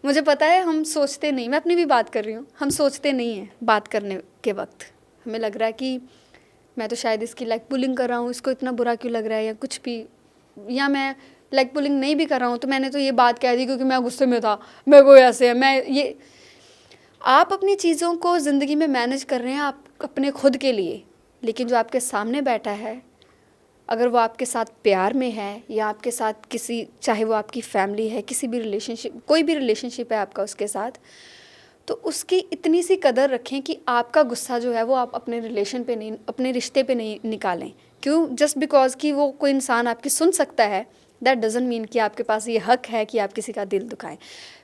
मुझे पता है हम सोचते नहीं, मैं अपनी भी बात कर रही हूँ, हम सोचते नहीं हैं बात करने के वक्त। हमें लग रहा है कि मैं तो शायद इसकी लाइक पुलिंग कर रहा हूँ, इसको इतना बुरा क्यों लग रहा है या कुछ भी, या मैं लाइक पुलिंग नहीं भी कर रहा हूँ तो मैंने तो ये बात कह दी क्योंकि मैं गुस्से में था, मेरे को ऐसे है, मैं ये। आप अपनी चीज़ों को ज़िंदगी में मैनेज कर रहे हैं आप अपने खुद के लिए, लेकिन जो आपके सामने बैठा है, अगर वो आपके साथ प्यार में है या आपके साथ किसी, चाहे वो आपकी फैमिली है, किसी भी रिलेशनशिप, कोई भी रिलेशनशिप है आपका उसके साथ, तो उसकी इतनी सी कदर रखें कि आपका गुस्सा जो है वो आप अपने रिलेशन पे नहीं, अपने रिश्ते पे नहीं निकालें। क्यों? जस्ट बिकॉज कि वो कोई इंसान आपकी सुन सकता है, दैट डजंट मीन कि आपके पास ये हक है कि आप किसी का दिल दुखाएं।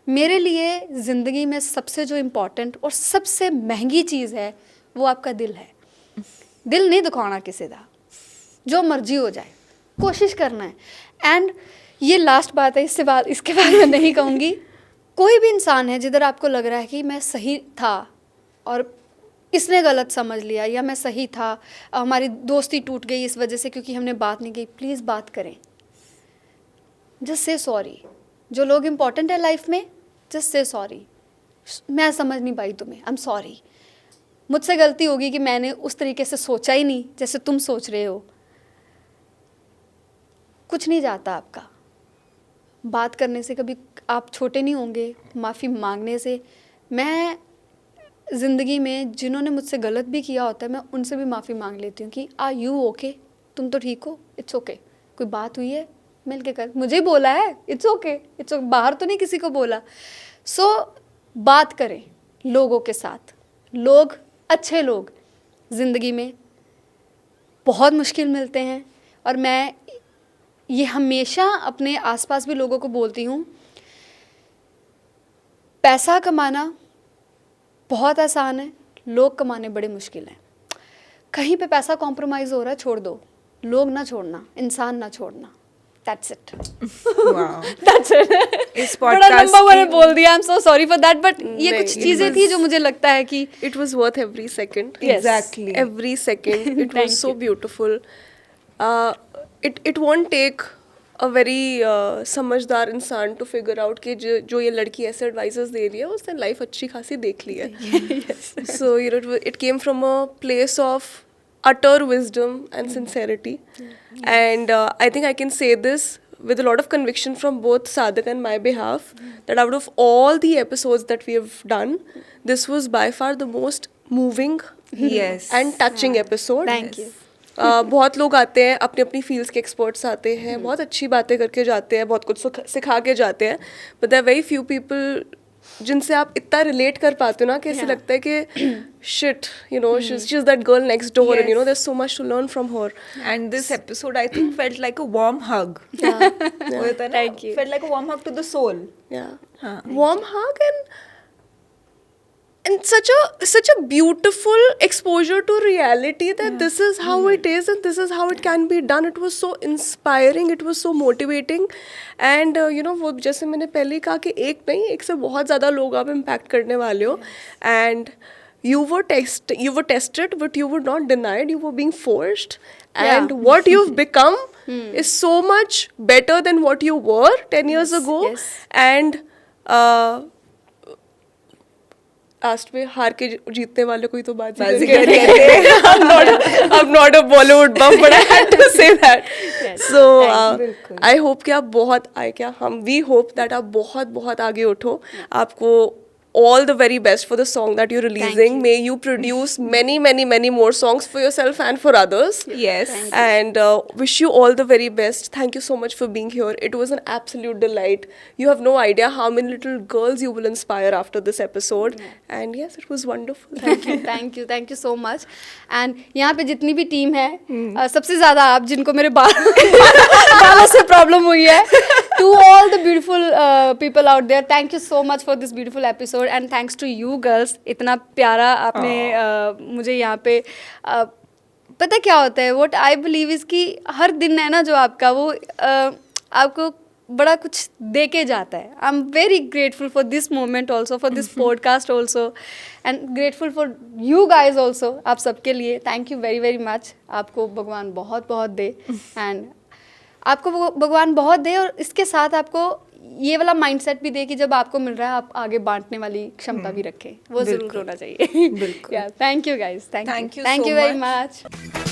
मेरे लिए ज़िंदगी में सबसे जो इम्पोर्टेंट और सबसे महंगी चीज़ है वो आपका दिल है। दिल नहीं दुखाना किसी का, जो मर्जी हो जाए, कोशिश करना है। एंड ये लास्ट बात है, इसके बाद मैं नहीं कहूँगी। कोई भी इंसान है जिधर आपको लग रहा है कि मैं सही था और इसने गलत समझ लिया, या मैं सही था, हमारी दोस्ती टूट गई इस वजह से क्योंकि हमने बात नहीं की, प्लीज़ बात करें, जस्ट से सॉरी। जो लोग इम्पोर्टेंट है लाइफ में, जस्ट से सॉरी, मैं समझ नहीं पाई तुम्हें, आई एम सॉरी, मुझसे गलती होगी कि मैंने उस तरीके से सोचा ही नहीं जैसे तुम सोच रहे हो। कुछ नहीं जाता आपका, बात करने से कभी आप छोटे नहीं होंगे, माफ़ी मांगने से। मैं ज़िंदगी में जिन्होंने मुझसे गलत भी किया होता है, मैं उनसे भी माफ़ी मांग लेती हूँ कि आर यू ओके, तुम तो ठीक हो, इट्स ओके, कोई बात हुई है मिल के कर, मुझे ही बोला है, इट्स ओके, इट्स ओके, बाहर तो नहीं किसी को बोला। सो बात करें लोगों के साथ। लोग, अच्छे लोग ज़िंदगी में बहुत मुश्किल मिलते हैं, और मैं ये हमेशा अपने आसपास भी लोगों को बोलती हूँ, पैसा कमाना बहुत आसान है, लोग कमाने बड़े मुश्किल हैं। कहीं पे पैसा कॉम्प्रोमाइज़ हो रहा है, छोड़ दो, लोग ना छोड़ना, इंसान ना छोड़ना। That's it. Wow. That's it. इस बड़ा podcast लंबा मैंने की- बोल दिया, I'm so sorry for that, but ये नहीं, कुछ it चीज़ें was- थी जो मुझे लगता है कि It was worth every second. Yes. Exactly. Every second. It Thank was so you. beautiful. It won't take a very समझदार इंसान to figure out कि जो ये लड़की ऐसे advices दे रही है, उसने life अच्छी खासी देख ली है. So you know, it came from a place of utter wisdom and sincerity. And I think I can say this with a lot of conviction from both Sadak and my behalf, that out of all the episodes that we have done, this was by far the most moving Yes. and touching episode. Thank you. बहुत लोग आते हैं, अपनी अपनी फील्ड्स के एक्सपर्ट्स आते हैं, बहुत अच्छी बातें करके जाते हैं, बहुत कुछ सिखा के जाते हैं, but there very few people जिनसे आप इतना रिलेट कर पाते हो ना कि ऐसे Yeah. लगता है कि shit, you know, she is that girl next door and you know Yes. There is so much to learn from her. And this episode, I think, felt like a warm hug. Yeah. वो होता है ना, Thank you. felt like a warm hug to the soul. Yeah. हाँ. Warm hug and such a beautiful exposure to reality that this is how it is and this is how it can be done. It was so inspiring, it was so motivating, and you know, वो जैसे मैंने पहले ही कहा कि एक नहीं, एक से बहुत ज़्यादा लोग आप impact करने वाले हो, and you were tested, but you were not denied, you were being forced, and Yeah. what you've become is so much better than what you were 10 years Yes, ago. yes. And last में हार के जीतने वाले कोई तो बाजीगर कहते हैं. I'm not a Bollywood buff, but I had to say that. Yes. So बिल्कुल. I hope कि आप बहुत we hope that आप बहुत बहुत आगे उठो. आपको all the very best for the song that you're releasing. you. May you produce many more songs for yourself and for others. Yes. Thank And wish you all the very best. Thank you so much for being here. It was an absolute delight. You have no idea how many little girls you will inspire after this episode. And yes, it was wonderful. Thank you so much. And यहाँ पे जितनी भी टीम है, सबसे ज़्यादा आप जिनको मेरे बालों से प्रॉब्लम हुई है, to all the beautiful people out there, thank you so much for this beautiful episode, and thanks to you girls. इतना प्यारा आपने मुझे यहाँ पे पता क्या होता है, व्हाट आई बिलीव इज़ कि हर दिन है ना जो आपका वो आपको बड़ा कुछ दे के जाता है. आई am very grateful for this moment also, for this podcast also, and grateful for you guys also. आप सबके लिए thank you very very much. आपको भगवान बहुत बहुत दे, एंड आपको भगवान बहुत दे, और इसके साथ आपको ये वाला माइंडसेट भी दे कि जब आपको मिल रहा है आप आगे बांटने वाली क्षमता भी रखें. वो जरूर होना चाहिए. बिल्कुल. Thank you guys. Thank you thank so you very much. Much.